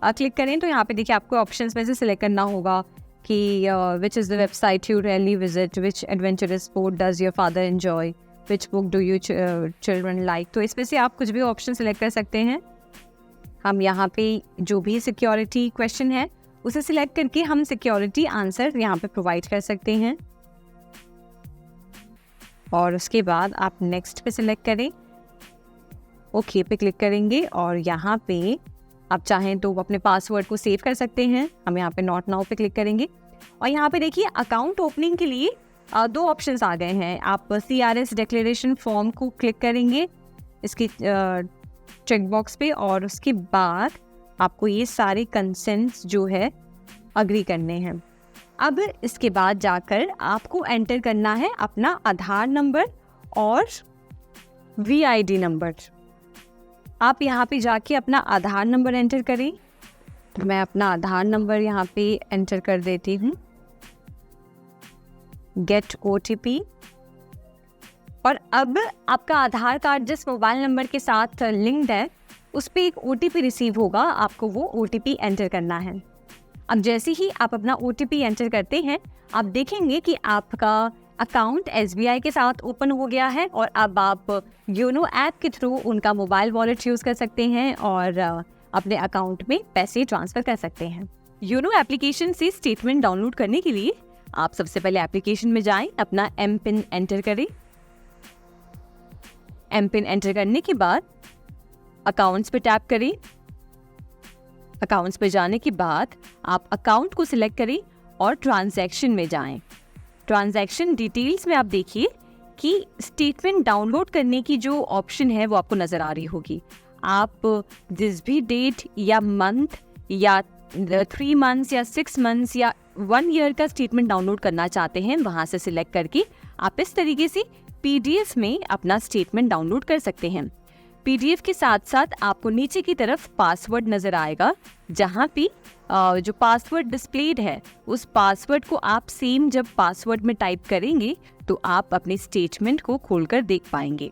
क्लिक करें तो यहाँ पे देखिए आपको ऑप्शंस में से सिलेक्ट करना होगा कि which is the website you rarely visit, which adventurous sport does your father enjoy, which book do you children like. तो इसमें से आप कुछ भी ऑप्शन सिलेक्ट कर सकते हैं। हम यहाँ पे जो भी सिक्योरिटी क्वेश्चन है उसे सिलेक्ट करके हम सिक्योरिटी आंसर यहाँ पे प्रोवाइड कर सकते हैं और उसके बाद आप नेक्स्ट पे सिलेक्ट करें, ओके पे क्लिक करेंगे और यहाँ पे आप चाहें तो अपने पासवर्ड को सेव कर सकते हैं। हम यहाँ पे नॉट नाउ पे क्लिक करेंगे और यहाँ पे देखिए अकाउंट ओपनिंग के लिए 2 ऑप्शंस आ गए हैं। आप CRS डिक्लेरेशन फॉर्म को क्लिक करेंगे इसकी चेक बॉक्स पे और उसके बाद आपको ये सारे कंसेंट्स जो है अग्री करने हैं। अब इसके बाद जाकर आपको एंटर करना है अपना आधार नंबर और VID नंबर। आप यहाँ पे जाके अपना आधार नंबर एंटर करें। मैं अपना आधार नंबर यहाँ पे एंटर कर देती हूँ, गेट OTP। और अब आपका आधार कार्ड जिस मोबाइल नंबर के साथ लिंक्ड है उस पर एक OTP रिसीव होगा, आपको वो OTP एंटर करना है। अब जैसे ही आप अपना OTP एंटर करते हैं आप देखेंगे कि आपका अकाउंट SBI के साथ ओपन हो गया है और अब आप योनो ऐप के थ्रू उनका मोबाइल वॉलेट यूज़ कर सकते हैं और अपने अकाउंट में पैसे ट्रांसफ़र कर सकते हैं। योनो एप्लीकेशन से स्टेटमेंट डाउनलोड करने के लिए आप सबसे पहले एप्लीकेशन में जाएं, अपना MPIN एंटर करें। MPIN एंटर करने के बाद अकाउंट्स पे टैप करें। अकाउंट्स पे जाने के बाद आप अकाउंट को सिलेक्ट करें और ट्रांजैक्शन में जाएं। ट्रांजैक्शन डिटेल्स में आप देखिए कि स्टेटमेंट डाउनलोड करने की जो ऑप्शन है वो आपको नज़र आ रही होगी। आप जिस भी डेट या मंथ या 3 मंथ्स या 6 मंथ्स या 1 ईयर का स्टेटमेंट डाउनलोड करना चाहते हैं वहाँ से सिलेक्ट करके आप इस तरीके से PDF में अपना स्टेटमेंट डाउनलोड कर सकते हैं। PDF के साथ साथ आपको नीचे की तरफ पासवर्ड नज़र आएगा, जहाँ पे जो पासवर्ड डिस्प्लेड है उस पासवर्ड को आप सेम जब पासवर्ड में टाइप करेंगे तो आप अपने स्टेटमेंट को खोलकर देख पाएंगे।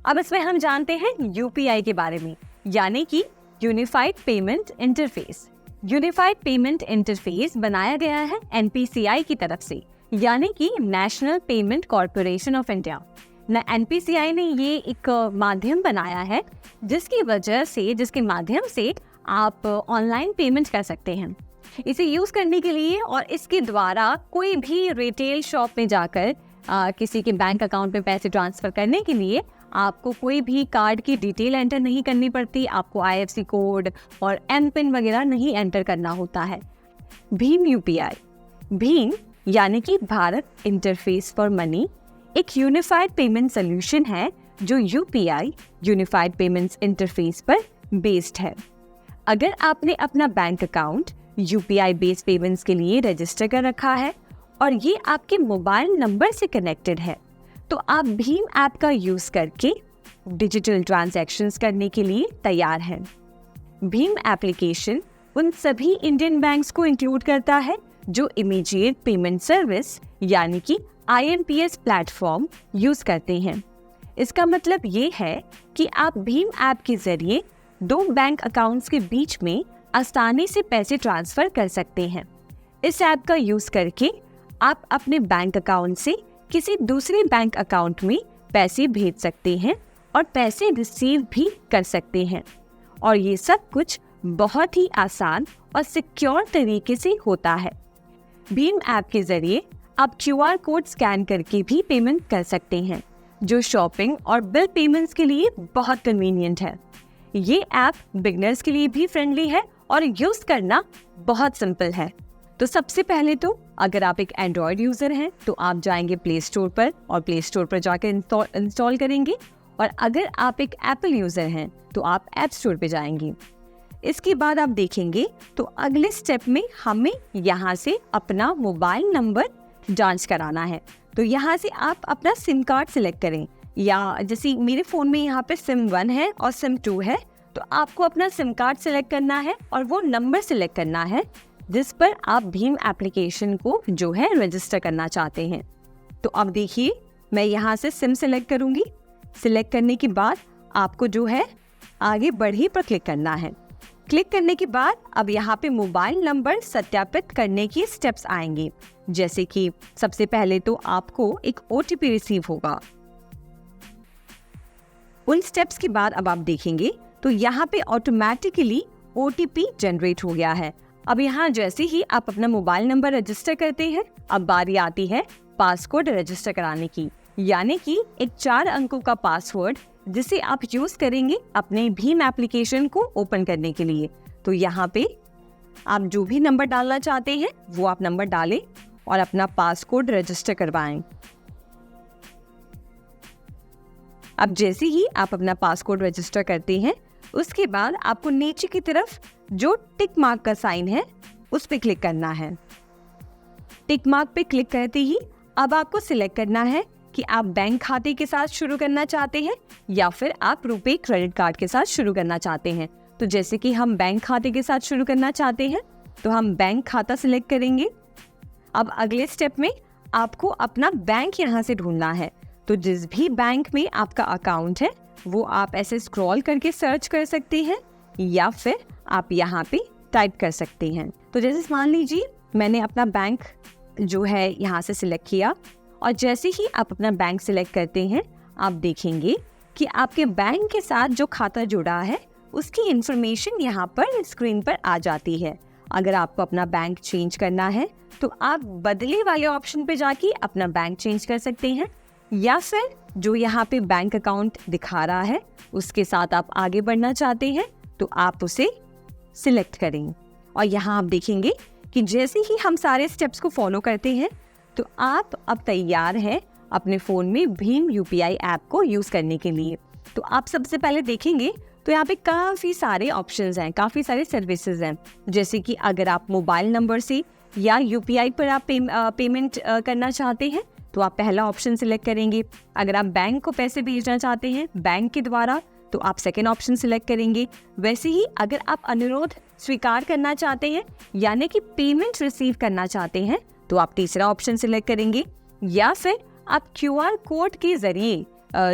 अब इसमें हम जानते हैं UPI के बारे में, यानी कि unified payment interface. Unified payment interface बनाया गया है NPCI की तरफ से, यानी कि national payment corporation of India. NPCI ने ये एक माध्यम बनाया है जिसके माध्यम से आप ऑनलाइन पेमेंट कर सकते हैं। इसे यूज़ करने के लिए और इसके द्वारा कोई भी रिटेल शॉप में जाकर किसी के बैंक अकाउंट में पैसे ट्रांसफ़र करने के लिए आपको कोई भी कार्ड की डिटेल एंटर नहीं करनी पड़ती, आपको IFSC कोड और MPIN वगैरह नहीं एंटर करना होता है। भीम UPI, भीम यानी कि भारत इंटरफेस फॉर मनी एक यूनिफाइड पेमेंट सोल्यूशन है जो UPI यूनिफाइड पेमेंट्स इंटरफेस पर बेस्ड है। अगर आपने अपना bank account UPI based payments के लिए रजिस्टर कर रखा है और ये आपके मोबाइल नंबर से कनेक्टेड है तो आप भीम ऐप का यूज़ करके डिजिटल ट्रांजैक्शंस करने के लिए तैयार हैं। भीम एप्लीकेशन उन सभी इंडियन बैंक्स को इंक्लूड करता है जो इमीडिएट पेमेंट सर्विस यानी कि IMPS प्लेटफॉर्म यूज़ करते हैं। इसका मतलब ये है कि आप भीम ऐप के ज़रिए 2 बैंक अकाउंट्स के बीच में आसानी से पैसे ट्रांसफ़र कर सकते हैं। इस ऐप का यूज़ करके आप अपने बैंक अकाउंट से किसी दूसरे बैंक अकाउंट में पैसे भेज सकते हैं और पैसे रिसीव भी कर सकते हैं और ये सब कुछ बहुत ही आसान और सिक्योर तरीके से होता है। भीम ऐप के ज़रिए आप QR कोड स्कैन करके भी पेमेंट कर सकते हैं जो शॉपिंग और बिल पेमेंट्स के लिए बहुत कन्वीनियंट है। ये ऐप बिगनर्स के लिए भी फ्रेंडली है और यूज़ करना बहुत सिंपल है। तो सबसे पहले तो अगर आप एक एंड्रॉयड यूज़र हैं तो आप जाएंगे प्ले स्टोर पर और प्ले स्टोर पर जाकर इंस्टॉल करेंगे और अगर आप एक एप्पल यूज़र हैं तो आप ऐप स्टोर पे जाएंगे। इसके बाद आप देखेंगे तो अगले स्टेप में हमें यहाँ से अपना मोबाइल नंबर जांच कराना है। तो यहाँ से आप अपना सिम कार्ड सिलेक्ट करें, या जैसे मेरे फ़ोन में यहाँ पे सिम 1 है और सिम 2 है, तो आपको अपना सिम कार्ड सिलेक्ट करना है और वो नंबर सिलेक्ट करना है जिस पर आप भीम एप्लीकेशन को जो है रजिस्टर करना चाहते हैं। तो अब देखिए, मैं यहाँ से सिम सिलेक्ट करूँगी। सिलेक्ट करने के बाद आपको जो है आगे बढ़ी पर क्लिक करना है। क्लिक करने के बाद अब यहाँ पे मोबाइल नंबर सत्यापित करने की स्टेप्स आएंगे, जैसे कि सबसे पहले तो आपको एक OTP रिसीव होगा। उन स्टेप्स के बाद अब आप देखेंगे तो यहाँ पे ऑटोमेटिकली OTP जनरेट हो गया है। अब यहाँ जैसे ही आप अपना मोबाइल नंबर रजिस्टर करते हैं, अब बारी आती है पासवर्ड रजिस्टर कराने की, यानी कि एक 4 अंकों का पासवर्ड जिसे आप यूज करेंगे अपने भीम एप्लीकेशन को ओपन करने के लिए। तो यहाँ पे आप जो भी नंबर डालना चाहते हैं वो आप नंबर डालें और अपना पासवर्ड रजिस्टर करवाएं। अब जैसे ही आप अपना पासवर्ड रजिस्टर करते हैं, उसके बाद आपको नीचे की तरफ जो टिक मार्क का साइन है उस पे क्लिक करना है। टिक मार्क पे क्लिक करते ही अब आपको सिलेक्ट करना है कि आप बैंक खाते के साथ शुरू करना चाहते हैं या फिर आप रुपे क्रेडिट कार्ड के साथ शुरू करना चाहते हैं। तो जैसे कि हम बैंक खाते के साथ शुरू करना चाहते हैं तो हम बैंक खाता सिलेक्ट करेंगे। अब अगले स्टेप में आपको अपना बैंक यहाँ से ढूंढना है। तो जिस भी बैंक में आपका अकाउंट है वो आप ऐसे स्क्रॉल करके सर्च कर सकते हैं या फिर आप यहाँ पे टाइप कर सकते हैं। तो जैसे मान लीजिए मैंने अपना बैंक जो है यहाँ से सिलेक्ट किया, और जैसे ही आप अपना बैंक सिलेक्ट करते हैं आप देखेंगे कि आपके बैंक के साथ जो खाता जुड़ा है उसकी इंफॉर्मेशन यहाँ पर स्क्रीन पर आ जाती है। अगर आपको अपना बैंक चेंज करना है तो आप बदले वाले ऑप्शन पे जाके अपना बैंक चेंज कर सकते हैं, या फिर जो यहाँ पे बैंक अकाउंट दिखा रहा है उसके साथ आप आगे बढ़ना चाहते हैं तो आप उसे सिलेक्ट करें। और यहाँ आप देखेंगे कि जैसे ही हम सारे स्टेप्स को फॉलो करते हैं तो आप अब तैयार हैं अपने फ़ोन में भीम UPI ऐप को यूज़ करने के लिए। तो आप सबसे पहले देखेंगे तो यहाँ पे काफ़ी सारे ऑप्शंस हैं, काफ़ी सारे सर्विसेज हैं, जैसे कि अगर आप मोबाइल नंबर से या UPI पर आप पेमेंट करना चाहते हैं तो आप पहला ऑप्शन सिलेक्ट करेंगे। अगर आप बैंक को पैसे भेजना चाहते हैं बैंक के द्वारा तो आप सेकेंड ऑप्शन सिलेक्ट करेंगे। वैसे ही अगर आप अनुरोध स्वीकार करना चाहते हैं यानी कि पेमेंट रिसीव करना चाहते हैं तो आप तीसरा ऑप्शन सिलेक्ट करेंगे, या फिर आप QR कोड के ज़रिए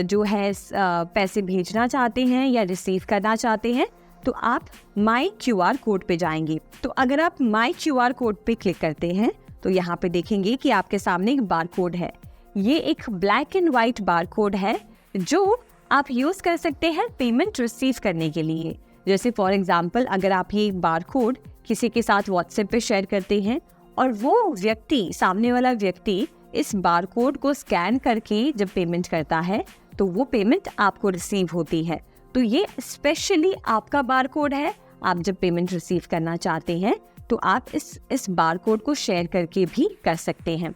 जो है पैसे भेजना चाहते हैं या रिसीव करना चाहते हैं तो आप माई QR कोड पे जाएंगे। तो अगर आप माई QR कोड पे क्लिक करते हैं तो यहाँ पे देखेंगे कि आपके सामने एक बार कोड है। ये एक black and white bar code है जो आप यूज़ कर सकते हैं पेमेंट रिसीव करने के लिए। जैसे फॉर एग्जांपल अगर आप ये बार कोड किसी के साथ व्हाट्सएप पे शेयर करते हैं और वो व्यक्ति, सामने वाला व्यक्ति इस बार कोड को स्कैन करके जब पेमेंट करता है तो वो पेमेंट आपको रिसीव होती है। तो ये स्पेशली आपका बार कोड है। आप जब पेमेंट रिसीव करना चाहते हैं तो आप इस बार कोड को शेयर करके भी कर सकते हैं।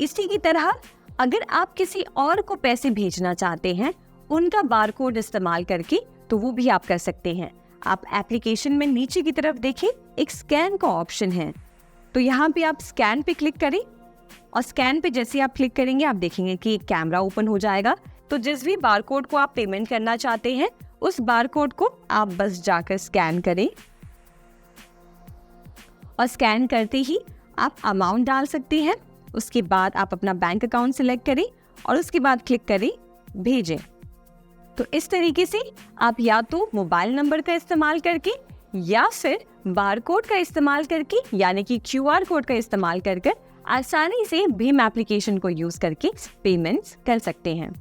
इसी की तरह अगर आप किसी और को पैसे भेजना चाहते हैं उनका बार कोड इस्तेमाल करके तो वो भी आप कर सकते हैं। आप एप्लीकेशन में नीचे की तरफ देखें, एक स्कैन का ऑप्शन है, तो यहाँ पे आप स्कैन पे क्लिक करें और स्कैन पे जैसे आप क्लिक करेंगे आप देखेंगे कि एक कैमरा ओपन हो जाएगा। तो जिस भी बार कोड को आप पेमेंट करना चाहते हैं उस बार कोड को आप बस जाकर स्कैन करें और स्कैन करते ही आप अमाउंट डाल सकते हैं। उसके बाद आप अपना बैंक अकाउंट सिलेक्ट करें और उसके बाद क्लिक करें भेजें। तो इस तरीके से आप या तो मोबाइल नंबर का इस्तेमाल करके या फिर बार कोड का इस्तेमाल करके यानी कि QR कोड का इस्तेमाल कर आसानी से भीम एप्लीकेशन को यूज करके पेमेंट्स कर सकते हैं।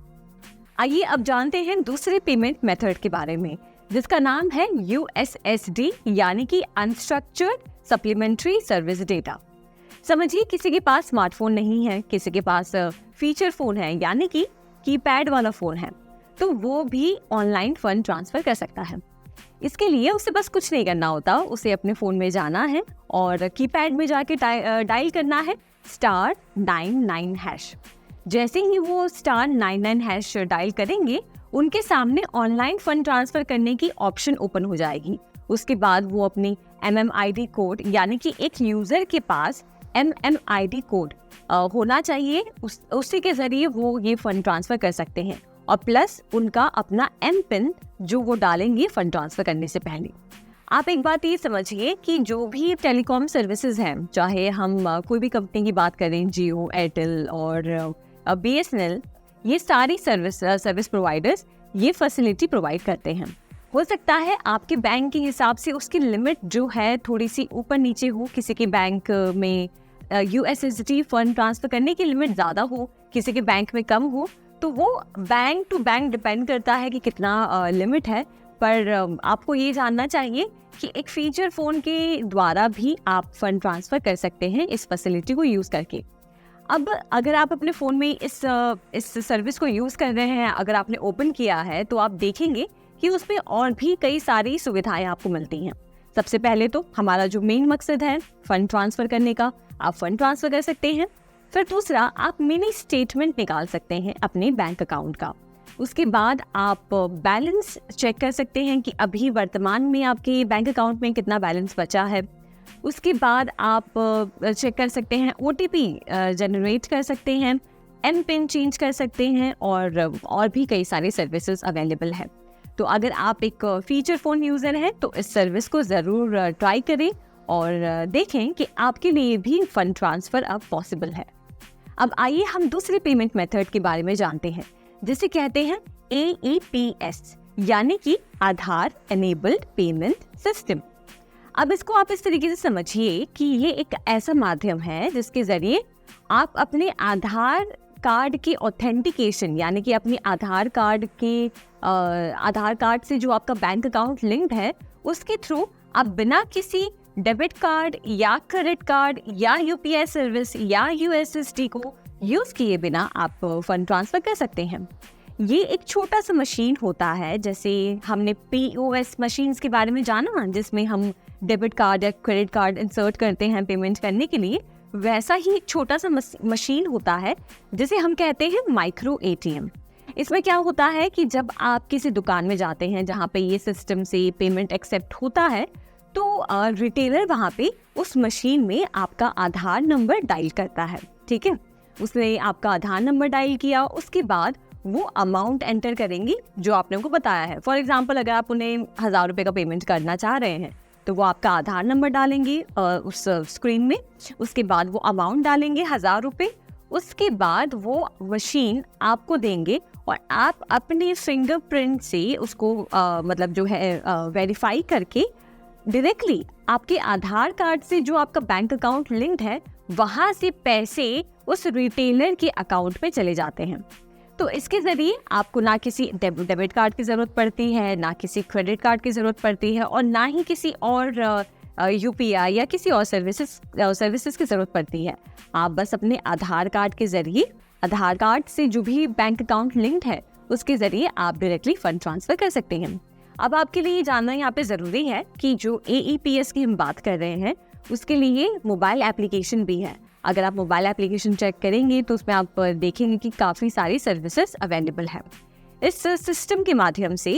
आइए अब जानते हैं दूसरे पेमेंट मेथड के बारे में जिसका नाम है USSD यानी कि अनस्ट्रक्चर्ड सप्लीमेंट्री सर्विस डेटा। समझिए किसी के पास स्मार्टफोन नहीं है, किसी के पास फीचर फोन है यानी कि कीपैड वाला फोन है, तो वो भी ऑनलाइन फंड ट्रांसफर कर सकता है। इसके लिए उसे बस कुछ नहीं करना होता, उसे अपने फ़ोन में जाना है और कीपैड में जाके डायल करना है *99#। जैसे ही वो *99# डायल करेंगे उनके सामने ऑनलाइन फंड ट्रांसफ़र करने की ऑप्शन ओपन हो जाएगी। उसके बाद वो अपनी MMID कोड, यानी कि एक यूज़र के पास MMID कोड होना चाहिए, उसी के ज़रिए वो ये फ़ंड ट्रांसफ़र कर सकते हैं, और प्लस उनका अपना MPIN जो वो डालेंगे फ़ंड ट्रांसफ़र करने से पहले। आप एक बात ये समझिए कि जो भी टेलीकॉम सर्विसेज हैं, चाहे हम कोई भी कंपनी की बात करें, जियो, एयरटेल और BSNL, ये सारी सर्विस प्रोवाइडर्स ये फैसिलिटी प्रोवाइड करते हैं। हो सकता है आपके बैंक के हिसाब से उसकी लिमिट जो है थोड़ी सी ऊपर नीचे हो, किसी के बैंक में USSD फंड ट्रांसफ़र करने की लिमिट ज़्यादा हो, किसी के बैंक में कम हो, तो वो बैंक टू बैंक डिपेंड करता है कि कितना लिमिट है। पर आपको ये जानना चाहिए कि एक फीचर फ़ोन के द्वारा भी आप फंड ट्रांसफ़र कर सकते हैं इस फैसिलिटी को यूज़ करके। अब अगर आप अपने फ़ोन में इस सर्विस को यूज़ कर रहे हैं, अगर आपने ओपन किया है, तो आप देखेंगे कि उसमें और भी कई सारी सुविधाएं आपको मिलती हैं। सबसे पहले तो हमारा जो मेन मकसद है फ़ंड ट्रांसफ़र करने का, आप फ़ंड ट्रांसफ़र कर सकते हैं। फिर दूसरा, आप मिनी स्टेटमेंट निकाल सकते हैं अपने बैंक अकाउंट का। उसके बाद आप बैलेंस चेक कर सकते हैं कि अभी वर्तमान में आपके बैंक अकाउंट में कितना बैलेंस बचा है। उसके बाद आप चेक कर सकते हैं, OTP जनरेट कर सकते हैं, MPIN चेंज कर सकते हैं, और भी कई सारे सर्विसेज अवेलेबल है। तो अगर आप एक फीचर फ़ोन यूज़र हैं तो इस सर्विस को ज़रूर ट्राई करें और देखें कि आपके लिए भी फ़ंड ट्रांसफ़र अब पॉसिबल है। अब आइए हम दूसरे पेमेंट मेथड के बारे में जानते हैं, जिसे कहते हैं AEPS, यानी कि आधार एनेबल्ड पेमेंट सिस्टम। अब इसको आप इस तरीके से समझिए कि ये एक ऐसा माध्यम है जिसके ज़रिए आप अपने आधार कार्ड की ऑथेंटिकेशन, यानी कि अपनी आधार कार्ड से जो आपका बैंक अकाउंट लिंक्ड है, उसके थ्रू आप बिना किसी डेबिट कार्ड या क्रेडिट कार्ड या UPI सर्विस या USSD को यूज़ किए बिना आप फंड ट्रांसफ़र कर सकते हैं। ये एक छोटा सा मशीन होता है, जैसे हमने POS मशीन्स के बारे में जाना, जिसमें हम डेबिट कार्ड या क्रेडिट कार्ड इंसर्ट करते हैं पेमेंट करने के लिए। वैसा ही एक छोटा सा मशीन होता है जिसे हम कहते हैं माइक्रो ATM। इसमें क्या होता है कि जब आप किसी दुकान में जाते हैं जहाँ पे ये सिस्टम से पेमेंट एक्सेप्ट होता है, तो रिटेलर वहाँ पे उस मशीन में आपका आधार नंबर डायल करता है। ठीक है, उसने आपका आधार नंबर डायल किया, उसके बाद वो अमाउंट एंटर करेंगे जो आपने उनको बताया है। फॉर एग्जाम्पल, अगर आप उन्हें 1000 रुपये का पेमेंट करना चाह रहे हैं तो वो आपका आधार नंबर डालेंगे उस स्क्रीन में, उसके बाद वो अमाउंट डालेंगे 1000 रुपये, उसके बाद वो मशीन आपको देंगे और आप अपने फिंगरप्रिंट से उसको मतलब जो है वेरीफाई करके डायरेक्टली आपके आधार कार्ड से जो आपका बैंक अकाउंट लिंक्ड है, वहाँ से पैसे उस रिटेलर के अकाउंट में चले जाते हैं। तो इसके ज़रिए आपको ना किसी डेबिट कार्ड की ज़रूरत पड़ती है, ना किसी क्रेडिट कार्ड की ज़रूरत पड़ती है, और ना ही किसी और UPI या किसी और सर्विसेज की ज़रूरत पड़ती है। आप बस अपने आधार कार्ड के ज़रिए, आधार कार्ड से जो भी बैंक अकाउंट लिंक्ड है उसके ज़रिए आप डायरेक्टली फ़ंड ट्रांसफ़र कर सकते हैं। अब आपके लिए जानना यहाँ पे ज़रूरी है कि जो AEPS की हम बात कर रहे हैं उसके लिए मोबाइल एप्लीकेशन भी है। अगर आप मोबाइल एप्लीकेशन चेक करेंगे तो उसमें आप देखेंगे कि काफ़ी सारी सर्विसेज अवेलेबल है। इस सिस्टम के माध्यम से,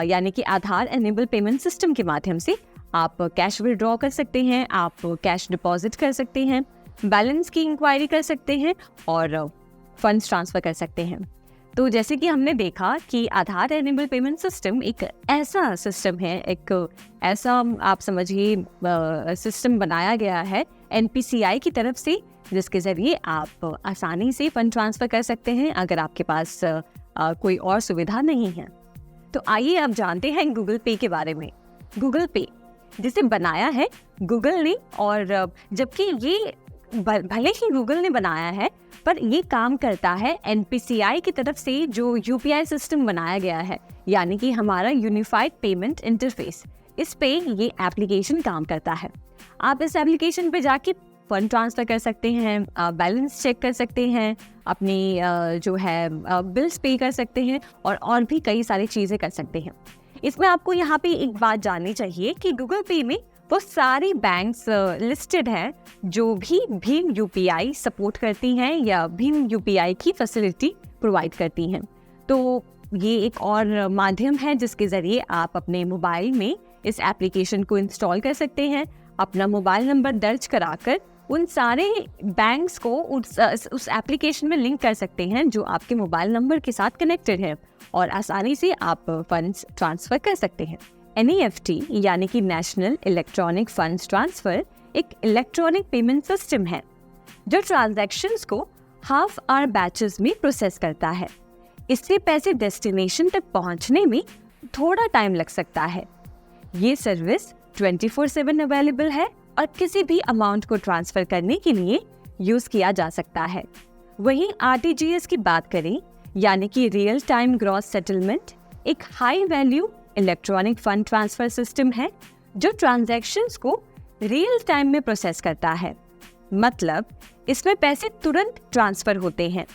यानी कि आधार एनेबल पेमेंट सिस्टम के माध्यम से, आप कैश विड्रॉ कर सकते हैं, आप कैश डिपॉजिट कर सकते हैं, बैलेंस की इंक्वायरी कर सकते हैं और फंड्स ट्रांसफ़र कर सकते हैं। तो जैसे कि हमने देखा कि आधार एनेबल पेमेंट सिस्टम एक ऐसा सिस्टम है, एक ऐसा आप समझिए सिस्टम बनाया गया है NPCI की तरफ से, जिसके ज़रिए आप आसानी से फ़ंड ट्रांसफ़र कर सकते हैं अगर आपके पास कोई और सुविधा नहीं है। तो आइए अब जानते हैं गूगल पे के बारे में। गूगल पे जिसे बनाया है गूगल ने, और जबकि ये भले ही गूगल ने बनाया है, पर ये काम करता है NPCI की तरफ से जो UPI सिस्टम बनाया गया है, यानी कि हमारा यूनिफाइड पेमेंट इंटरफेस। इस पे ये एप्लीकेशन काम करता है। आप इस एप्लीकेशन पे जाके फंड ट्रांसफ़र कर सकते हैं, बैलेंस चेक कर सकते हैं, अपनी जो है बिल्स पे कर सकते हैं और भी कई सारी चीज़ें कर सकते हैं। इसमें आपको यहाँ पे एक बात जाननी चाहिए कि गूगल पे में वो सारी बैंक्स लिस्टेड हैं जो भी भीम UPI सपोर्ट करती हैं या भीम UPI की फैसिलिटी प्रोवाइड करती हैं। तो ये एक और माध्यम है जिसके ज़रिए आप अपने मोबाइल में इस एप्लीकेशन को इंस्टॉल कर सकते हैं, अपना मोबाइल नंबर दर्ज कराकर उन सारे बैंक्स को उस एप्लीकेशन में लिंक कर सकते हैं जो आपके मोबाइल नंबर के साथ कनेक्टेड है और आसानी से आप फंड्स ट्रांसफ़र कर सकते हैं। NEFT यानी कि नेशनल इलेक्ट्रॉनिक फंड्स ट्रांसफ़र एक इलेक्ट्रॉनिक पेमेंट सिस्टम है जो ट्रांजैक्शंस को हाफ आवर बैचेस में प्रोसेस करता है। इससे पैसे डेस्टिनेशन तक पहुंचने में थोड़ा टाइम लग सकता है। ये सर्विस 24/7 अवेलेबल है और किसी भी अमाउंट को ट्रांसफ़र करने के लिए यूज़ किया जा सकता है। वहीं RTGS की बात करें यानी कि रियल टाइम ग्रॉस सेटलमेंट एक high value electronic fund transfer system है जो ट्रांजैक्शंस को रियल टाइम में प्रोसेस करता है, मतलब इसमें पैसे तुरंत ट्रांसफ़र होते हैं।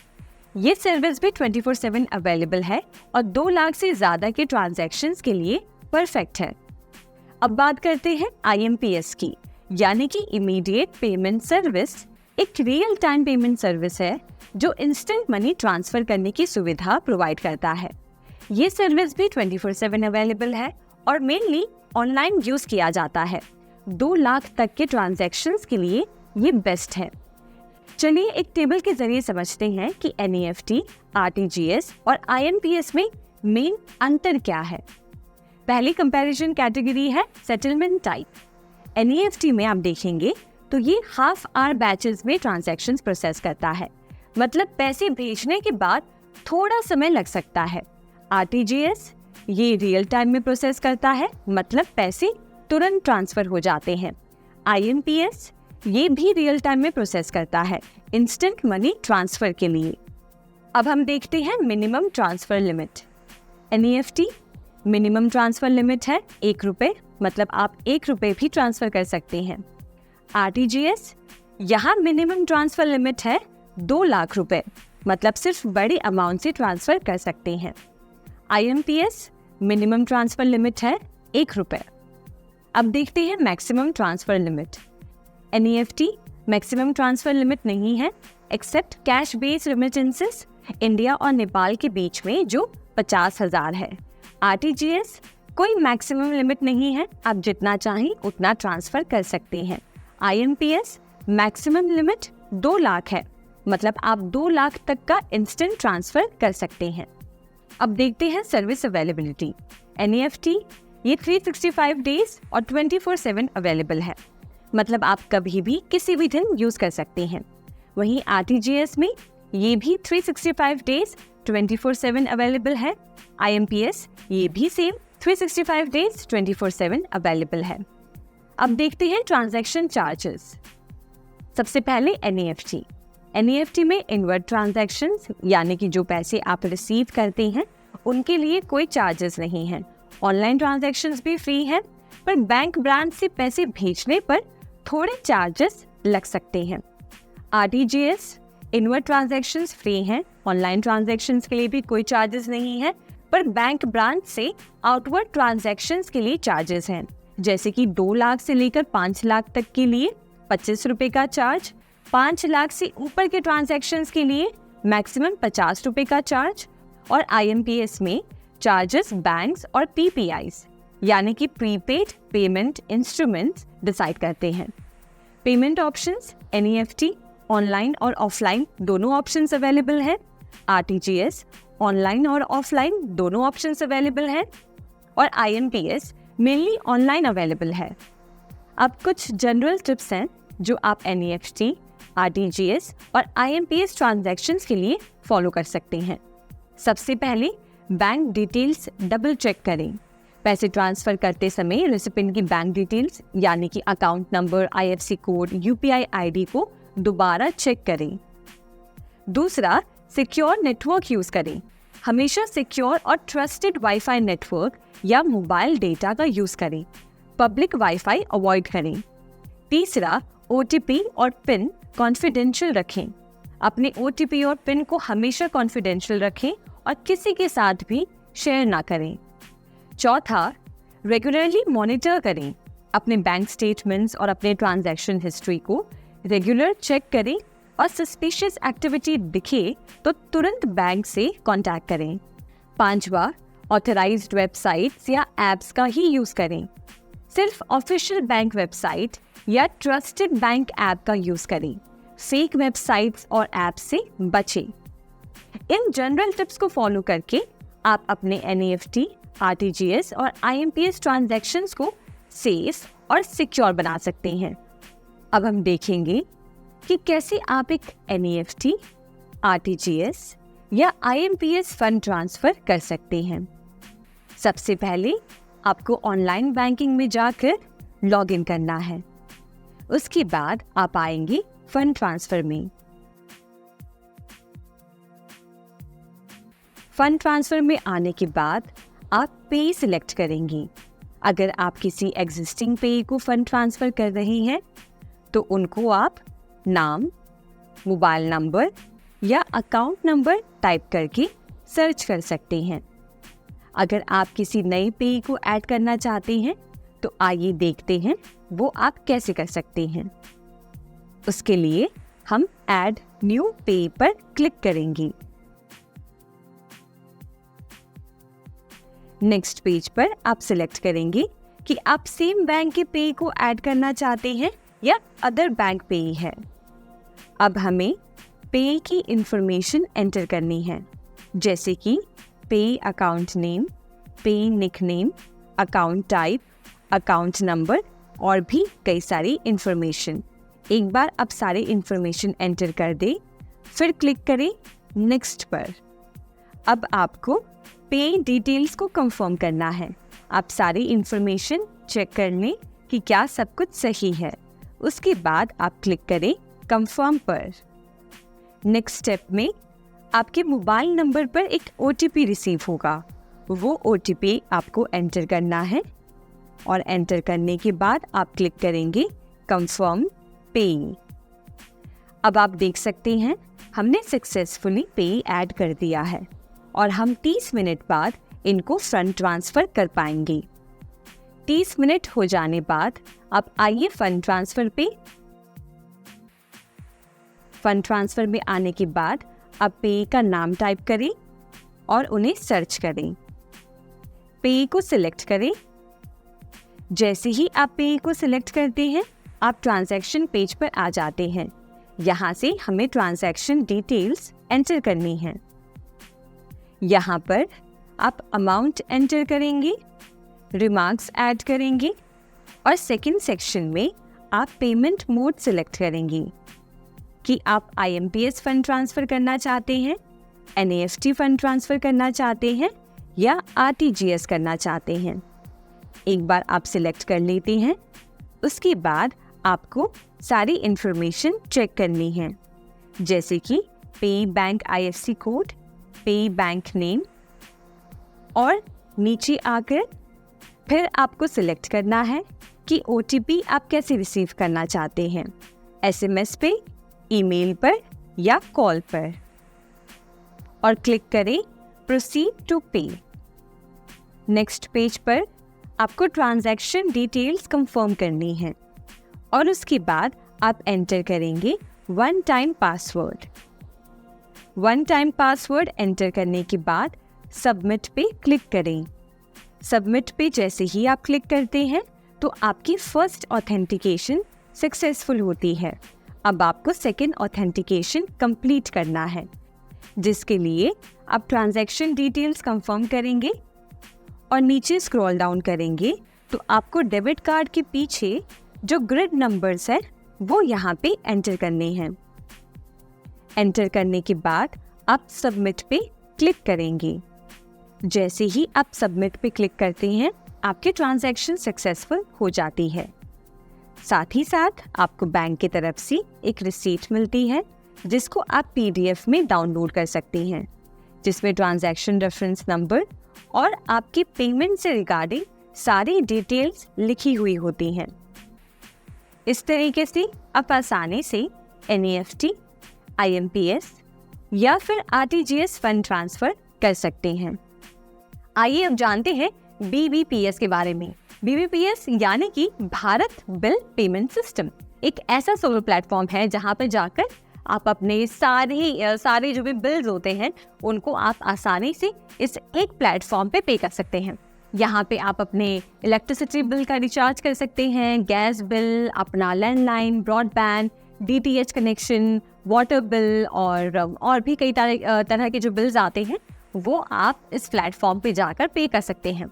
ये सर्विस भी 24/7 अवेलेबल है और 2 लाख से ज़्यादा के ट्रांजैक्शंस के लिए परफेक्ट है। अब बात करते हैं IMPS की, यानी कि इमीडिएट पेमेंट सर्विस एक रियल टाइम पेमेंट सर्विस है जो इंस्टेंट मनी ट्रांसफ़र करने की सुविधा प्रोवाइड करता है। ये सर्विस भी 24/7 अवेलेबल है और मेनली ऑनलाइन यूज़ किया जाता है। 2 लाख तक के ट्रांजैक्शंस के लिए ये बेस्ट है। चलिए एक टेबल के जरिए समझते हैं कि NEFT, RTGS और IMPS में मेन अंतर क्या है। पहली कंपैरिजन कैटेगरी है सेटलमेंट टाइप। NEFT में आप देखेंगे तो ये हाफ आवर बैचेस में ट्रांजैक्शंस प्रोसेस करता है, मतलब पैसे भेजने के बाद थोड़ा समय लग सकता है। RTGS ये रियल टाइम में प्रोसेस करता है, मतलब पैसे तुरंत ट्रांसफ़र हो जाते हैं। IMPS ये भी रियल टाइम में प्रोसेस करता है, इंस्टेंट मनी ट्रांसफ़र के लिए। अब हम देखते हैं minimum transfer limit. NEFT minimum transfer limit है 1 रुपये, मतलब आप 1 रुपये भी ट्रांसफ़र कर सकते हैं। RTGS यहाँ मिनिमम ट्रांसफ़र लिमिट है 2 लाख रुपए, मतलब सिर्फ बड़ी अमाउंट से ट्रांसफ़र कर सकते हैं। IMPS मिनिमम ट्रांसफ़र लिमिट है 1 रुपये। अब देखते हैं maximum transfer limit. NEFT maximum transfer limit नहीं है except cash based remittances India और नेपाल के बीच में जो 50,000 है। RTGS कोई मैक्सिमम लिमिट नहीं है, आप जितना चाहें उतना ट्रांसफ़र कर सकते हैं। IMPS मैक्सिमम लिमिट 2 लाख है, मतलब आप 2 लाख तक का इंस्टेंट ट्रांसफ़र कर सकते हैं। अब देखते हैं सर्विस अवेलेबिलिटी। NEFT ये 365 डेज और 24/7 अवेलेबल है, मतलब आप कभी भी किसी भी दिन यूज़ कर सकते हैं। वहीं RTGS में ये भी 365 डेज 24/7 अवेलेबल है। IMPS ये भी सेम 365 डेज 24/7 अवेलेबल है। अब देखते हैं ट्रांजैक्शन चार्जेस। सबसे पहले NEFT में इनवर्ट ट्रांजैक्शंस यानी कि जो पैसे आप रिसीव करते हैं उनके लिए कोई चार्जेस नहीं है। ऑनलाइन ट्रांजैक्शंस भी फ्री हैं, पर बैंक ब्रांच से पैसे भेजने पर थोड़े चार्जेस लग सकते हैं। RTGS इनवर्ट ट्रांजैक्शंस फ्री हैं, ऑनलाइन ट्रांजैक्शंस के लिए भी कोई चार्जेस नहीं है, पर बैंक ब्रांच से आउटवर्ड ट्रांजैक्शंस के लिए चार्जेस हैं, जैसे कि 2 लाख से लेकर 5 लाख तक के लिए 25 रुपये का चार्ज, 5 लाख से ऊपर के ट्रांजैक्शंस के लिए मैक्सिमम 50 रुपये का चार्ज, और IMPS में चार्जेस बैंक्स और PPIs यानी कि प्रीपेड पेमेंट इंस्ट्रूमेंट्स डिसाइड करते हैं। पेमेंट ऑप्शंस NEFT ऑनलाइन और ऑफलाइन दोनों ऑप्शंस अवेलेबल हैं। RTGS ऑनलाइन और ऑफलाइन दोनों ऑप्शंस अवेलेबल हैं और IMPS मेनली ऑनलाइन अवेलेबल है। अब कुछ जनरल टिप्स हैं जो आप NEFT, RTGS और IMPS ट्रांजैक्शंस के लिए फॉलो कर सकते हैं। सबसे पहले बैंक डिटेल्स डबल चेक करें। पैसे ट्रांसफ़र करते समय रेसिपिएंट की बैंक डिटेल्स यानी कि account number, IFSC code, UPI ID को दोबारा चेक करें। दूसरा, सिक्योर नेटवर्क यूज़ करें। हमेशा सिक्योर और ट्रस्टेड वाईफाई नेटवर्क या मोबाइल डेटा का यूज़ करें। पब्लिक वाईफाई अवॉइड करें। तीसरा, OTP और पिन कॉन्फिडेंशियल रखें। अपने OTP और पिन को हमेशा कॉन्फिडेंशियल रखें और किसी के साथ भी शेयर ना करें। चौथा, रेगुलरली मॉनिटर करें। अपने बैंक स्टेटमेंट्स और अपने ट्रांजैक्शन हिस्ट्री को रेगुलर चेक करें और सस्पिशियस एक्टिविटी दिखे तो तुरंत बैंक से कांटेक्ट करें। पांचवा, ऑथराइज्ड वेबसाइट्स या एप्स का ही यूज़ करें। सिर्फ ऑफिशियल बैंक वेबसाइट या ट्रस्टेड बैंक ऐप का यूज़ करें। फेक वेबसाइट्स और ऐप से बचें। इन जनरल टिप्स को फॉलो करके आप अपने NEFT, RTGS और IMPS ट्रांजैक्शंस को सेफ और सिक्योर बना सकते हैं। अब हम देखेंगे कि कैसे आप एक NEFT, RTGS या IMPS फंड ट्रांसफ़र कर सकते हैं। सबसे पहले आपको ऑनलाइन बैंकिंग में जाकर लॉगिन करना है। उसके बाद आप आएंगे फंड ट्रांसफ़र में। फंड ट्रांसफ़र में आने के बाद आप पे सिलेक्ट करेंगे। अगर आप किसी एग्जिस्टिंग पे को फंड ट्रांसफ़र कर रहे हैं तो उनको आप नाम, मोबाइल नंबर या अकाउंट नंबर टाइप करके सर्च कर सकते हैं। अगर आप किसी नए पे को ऐड करना चाहते हैं तो आइए देखते हैं वो आप कैसे कर सकते हैं। उसके लिए हम ऐड न्यू पे पर क्लिक करेंगे। नेक्स्ट पेज पर आप सिलेक्ट करेंगे कि आप सेम बैंक के पे को ऐड करना चाहते हैं या अदर बैंक पे है। अब हमें पे की इंफॉर्मेशन एंटर करनी है, जैसे कि पे अकाउंट नेम, पे nickname, account type, account number और भी कई सारी इंफॉर्मेशन। एक बार आप सारे इंफॉर्मेशन एंटर कर दें, फिर क्लिक करें नेक्स्ट पर। अब आपको पे डिटेल्स को कंफर्म करना है। आप सारी इंफॉर्मेशन चेक कर लें कि क्या सब कुछ सही है। उसके बाद आप क्लिक करें कंफर्म पर। नेक्स्ट स्टेप में आपके मोबाइल नंबर पर एक OTP रिसीव होगा। वो OTP आपको एंटर करना है और एंटर करने के बाद आप क्लिक करेंगे कंफर्म पे। अब आप देख सकते हैं हमने सक्सेसफुली पे ऐड कर दिया है और हम 30 मिनट बाद इनको फंड ट्रांसफ़र कर पाएंगे। 30 मिनट हो जाने बाद आप आइए फंड ट्रांसफ़र पे। फंड ट्रांसफ़र में आने के बाद आप पे का नाम टाइप करें और उन्हें सर्च करें। पे को सिलेक्ट करें। जैसे ही आप पे को सिलेक्ट करते हैं आप ट्रांजैक्शन पेज पर आ जाते हैं। यहाँ से हमें ट्रांजैक्शन डिटेल्स एंटर करनी है। यहाँ पर आप अमाउंट एंटर करेंगे, रिमार्क्स ऐड करेंगे और सेकंड सेक्शन में आप पेमेंट मोड सिलेक्ट करेंगे कि आप IMPS फंड ट्रांसफ़र करना चाहते हैं, NEFT फंड ट्रांसफ़र करना चाहते हैं या RTGS करना चाहते हैं। एक बार आप सिलेक्ट कर लेते हैं, उसके बाद आपको सारी इंफॉर्मेशन चेक करनी है, जैसे कि पे बैंक IFSC कोड, पे बैंक नेम और नीचे आकर फिर आपको सिलेक्ट करना है कि OTP आप कैसे रिसीव करना चाहते हैं, SMS पे, ईमेल पर या कॉल पर, और क्लिक करें प्रोसीड टू पे। नेक्स्ट पेज पर आपको ट्रांजैक्शन डिटेल्स कंफर्म करनी है और उसके बाद आप एंटर करेंगे one time password. One time password enter करने के बाद सबमिट पे क्लिक करें। सबमिट पे जैसे ही आप क्लिक करते हैं तो आपकी फर्स्ट ऑथेंटिकेशन सक्सेसफुल होती है। अब आपको सेकेंड ऑथेंटिकेशन कंप्लीट करना है, जिसके लिए आप ट्रांजैक्शन डिटेल्स कंफर्म करेंगे और नीचे स्क्रॉल डाउन करेंगे तो आपको डेबिट कार्ड के पीछे जो ग्रिड नंबर्स है वो यहाँ पे एंटर करने हैं। एंटर करने के बाद आप सबमिट पे क्लिक करेंगे। जैसे ही आप सबमिट पे क्लिक करते हैं आपकी ट्रांजैक्शन सक्सेसफुल हो जाती है। साथ ही साथ आपको बैंक की तरफ से एक रिसीट मिलती है जिसको आप PDF में डाउनलोड कर सकते हैं, जिसमें ट्रांजैक्शन रेफरेंस नंबर और आपकी पेमेंट से रिगार्डिंग सारी डिटेल्स लिखी हुई होती हैं। इस तरीके से आप आसानी से NEFT, IMPS या फिर RTGS फंड ट्रांसफ़र कर सकते हैं। आइए अब जानते हैं BBPS के बारे में। BBPS यानी कि भारत बिल पेमेंट सिस्टम एक ऐसा सोलर प्लेटफॉर्म है जहां पर जाकर आप अपने सारे जो भी बिल्स होते हैं उनको आप आसानी से इस एक प्लेटफॉर्म पे पे कर सकते हैं। यहाँ पे आप अपने इलेक्ट्रिसिटी बिल का रिचार्ज कर सकते हैं, गैस बिल, अपना landline, broadband, DTH connection, water bill और भी कई तरह के जो बिल्स आते हैं वो आप इस प्लेटफॉर्म पे जाकर पे कर सकते हैं।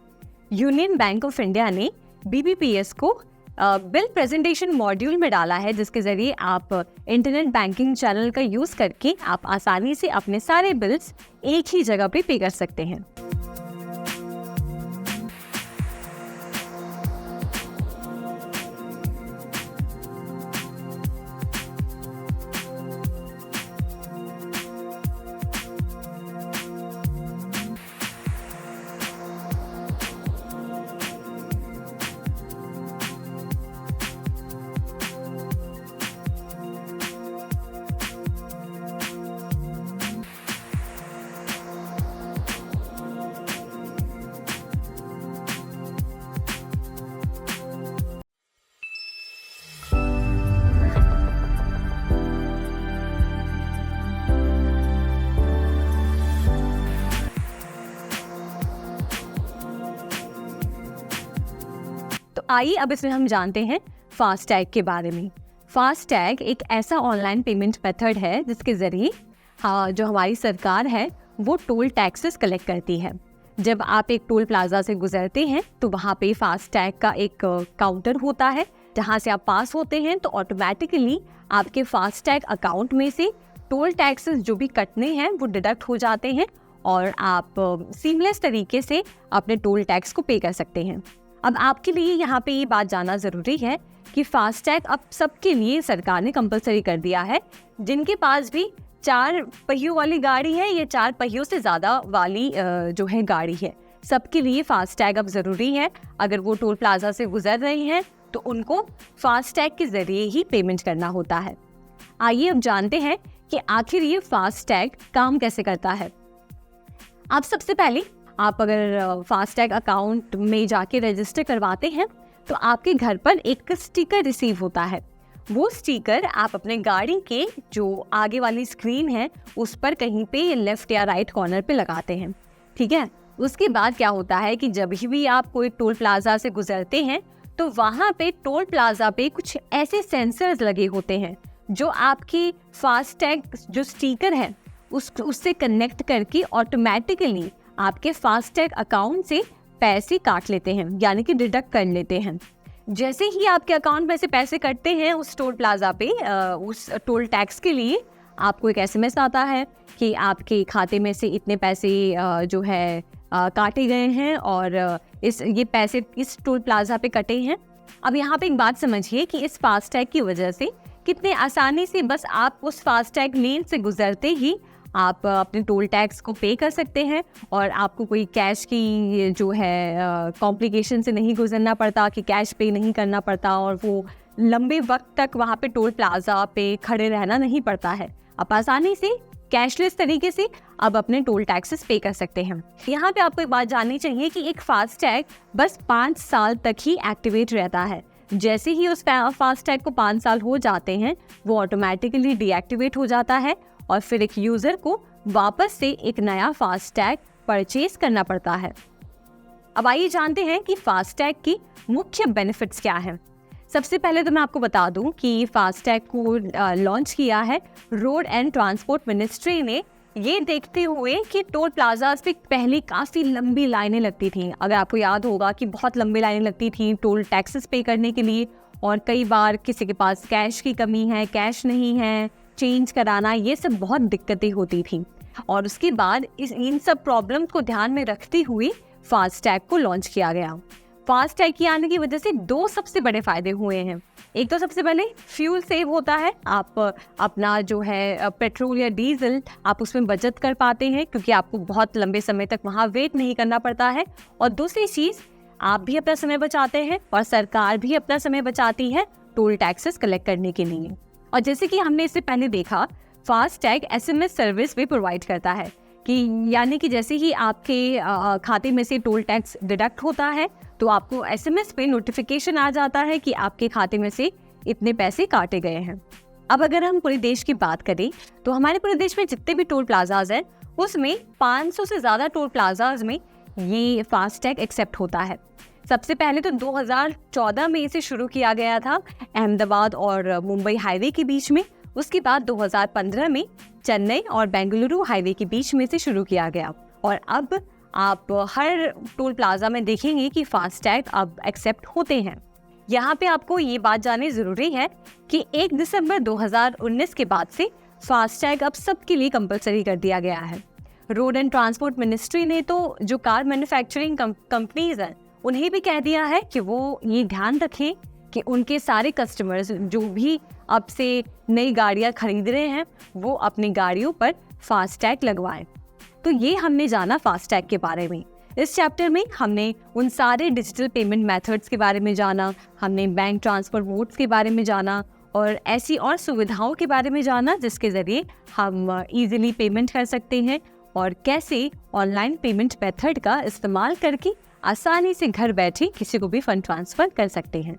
यूनियन बैंक ऑफ इंडिया ने BBPS को बिल प्रेजेंटेशन मॉड्यूल में डाला है, जिसके ज़रिए आप इंटरनेट बैंकिंग चैनल का यूज़ करके आप आसानी से अपने सारे बिल्स एक ही जगह पे कर सकते हैं। तो आइए अब इसमें हम जानते हैं फास्टैग के बारे में। फास्टैग एक ऐसा ऑनलाइन पेमेंट मेथड है जिसके ज़रिए जो हमारी सरकार है वो टोल टैक्सेस कलेक्ट करती है। जब आप एक टोल प्लाजा से गुजरते हैं तो वहाँ पे फास्टैग का एक काउंटर होता है, जहाँ से आप पास होते हैं तो ऑटोमेटिकली आपके फास्टैग अकाउंट में से टोल टैक्सेस जो भी कटने हैं वो डिडक्ट हो जाते हैं और आप सीमलेस तरीके से अपने टोल टैक्स को पे कर सकते हैं। अब आपके लिए यहाँ पे ये बात जानना ज़रूरी है कि फास्टैग अब सबके लिए सरकार ने कंपलसरी कर दिया है। जिनके पास भी 4 पहियों वाली गाड़ी है या 4 पहियों से ज़्यादा वाली जो है गाड़ी है, सबके लिए फास्टैग अब ज़रूरी है। अगर वो टोल प्लाजा से गुजर रहे हैं तो उनको फास्टैग के ज़रिए ही पेमेंट करना होता है। आइए अब जानते हैं कि आखिर ये फास्टैग काम कैसे करता है। आप सबसे पहले आप अगर फास्टैग अकाउंट में जाके रजिस्टर करवाते हैं तो आपके घर पर एक स्टिकर रिसीव होता है। वो स्टिकर आप अपने गाड़ी के जो आगे वाली स्क्रीन है उस पर कहीं पे लेफ्ट या राइट कॉर्नर पे लगाते हैं, ठीक है। उसके बाद क्या होता है कि जब भी आप कोई टोल प्लाजा से गुजरते हैं तो वहाँ पे टोल प्लाजा पे कुछ ऐसे सेंसर्स लगे होते हैं जो आपकी फास्टैग जो स्टिकर है उससे कनेक्ट करके ऑटोमेटिकली आपके फास्टैग अकाउंट से पैसे काट लेते हैं, यानी कि डिडक्ट कर लेते हैं। जैसे ही आपके अकाउंट में से पैसे कटते हैं उस टोल प्लाजा पे उस टोल टैक्स के लिए आपको एक SMS आता है कि आपके खाते में से इतने पैसे जो है काटे गए हैं और ये पैसे इस टोल प्लाजा पे कटे हैं। अब यहाँ पे एक बात समझिए कि इस फास्टैग की वजह से कितने आसानी से बस आप उस फास्टैग लेन से गुजरते ही आप अपने टोल टैक्स को पे कर सकते हैं और आपको कोई कैश की जो है कॉम्प्लिकेशन से नहीं गुजरना पड़ता कि कैश पे नहीं करना पड़ता और वो लंबे वक्त तक वहाँ पे टोल प्लाजा पे खड़े रहना नहीं पड़ता है। आप आसानी से कैशलेस तरीके से अब अपने टोल टैक्सेस पे कर सकते हैं। यहाँ पे आपको एक बात जाननी चाहिए कि एक फास्टैग बस 5 साल तक ही एक्टिवेट रहता है। जैसे ही उस फास्टैग को 5 साल हो जाते हैं वो ऑटोमेटिकली डीएक्टिवेट हो जाता है और फिर एक यूज़र को वापस से एक नया फास्टैग परचेज करना पड़ता है। अब आइए जानते हैं कि फास्टैग की मुख्य बेनिफिट्स क्या हैं। सबसे पहले तो मैं आपको बता दूं कि फास्टैग को लॉन्च किया है रोड एंड ट्रांसपोर्ट मिनिस्ट्री ने, ये देखते हुए कि टोल प्लाजा पे पहले काफ़ी लंबी लाइनें लगती थी। अगर आपको याद होगा कि बहुत लंबी लाइनें लगती थी टोल टैक्सेस पे करने के लिए और कई बार किसी के पास कैश की कमी है, कैश नहीं है, चेंज कराना, ये सब बहुत दिक्कतें होती थी। और उसके बाद इन सब प्रॉब्लम को ध्यान में रखते हुए फास्टैग को लॉन्च किया गया। फास्टैग के आने की वजह से 2 सबसे बड़े फायदे हुए हैं। एक तो सबसे पहले फ्यूल सेव होता है, आप अपना जो है पेट्रोल या डीजल आप उसमें बचत कर पाते हैं क्योंकि आपको बहुत लंबे समय तक वहाँ वेट नहीं करना पड़ता है। और दूसरी चीज़, आप भी अपना समय बचाते हैं और सरकार भी अपना समय बचाती है टोल टैक्सेस कलेक्ट करने के लिए। और जैसे कि हमने इससे पहले देखा, फास्टैग SMS सर्विस भी प्रोवाइड करता है कि यानी कि जैसे ही आपके खाते में से टोल टैक्स डिडक्ट होता है तो आपको SMS पे नोटिफिकेशन आ जाता है कि आपके खाते में से इतने पैसे काटे गए हैं। अब अगर हम पूरे देश की बात करें तो हमारे पूरे देश में जितने भी टोल प्लाजाज हैं उसमें 500 से ज़्यादा टोल प्लाजाज में ये फास्टैग एक्सेप्ट होता है। सबसे पहले तो 2014 में इसे शुरू किया गया था अहमदाबाद और मुंबई हाईवे के बीच में। उसके बाद 2015 में चेन्नई और बेंगलुरु हाईवे के बीच में से शुरू किया गया और अब आप हर टोल प्लाजा में देखेंगे कि फास्टैग अब एक्सेप्ट होते हैं। यहाँ पे आपको ये बात जाननी ज़रूरी है कि 1 दिसंबर 2019 के बाद से फास्टैग अब सबके लिए कंपलसरी कर दिया गया है। रोड एंड ट्रांसपोर्ट मिनिस्ट्री ने तो जो कार मैन्युफैक्चरिंग कंपनीज हैं उन्हें भी कह दिया है कि वो ये ध्यान रखें कि उनके सारे कस्टमर्स जो भी अब से नई गाड़ियाँ खरीद रहे हैं वो अपनी गाड़ियों पर फास्टैग लगवाएं। तो ये हमने जाना फास्टैग के बारे में। इस चैप्टर में हमने उन सारे डिजिटल पेमेंट मेथड्स के बारे में जाना, हमने बैंक ट्रांसफर मोड्स के बारे में जाना और ऐसी और सुविधाओं के बारे में जाना जिसके ज़रिए हम इजीली पेमेंट कर सकते हैं और कैसे ऑनलाइन पेमेंट मेथड का इस्तेमाल करके आसानी से घर बैठे किसी को भी फंड ट्रांसफ़र कर सकते हैं।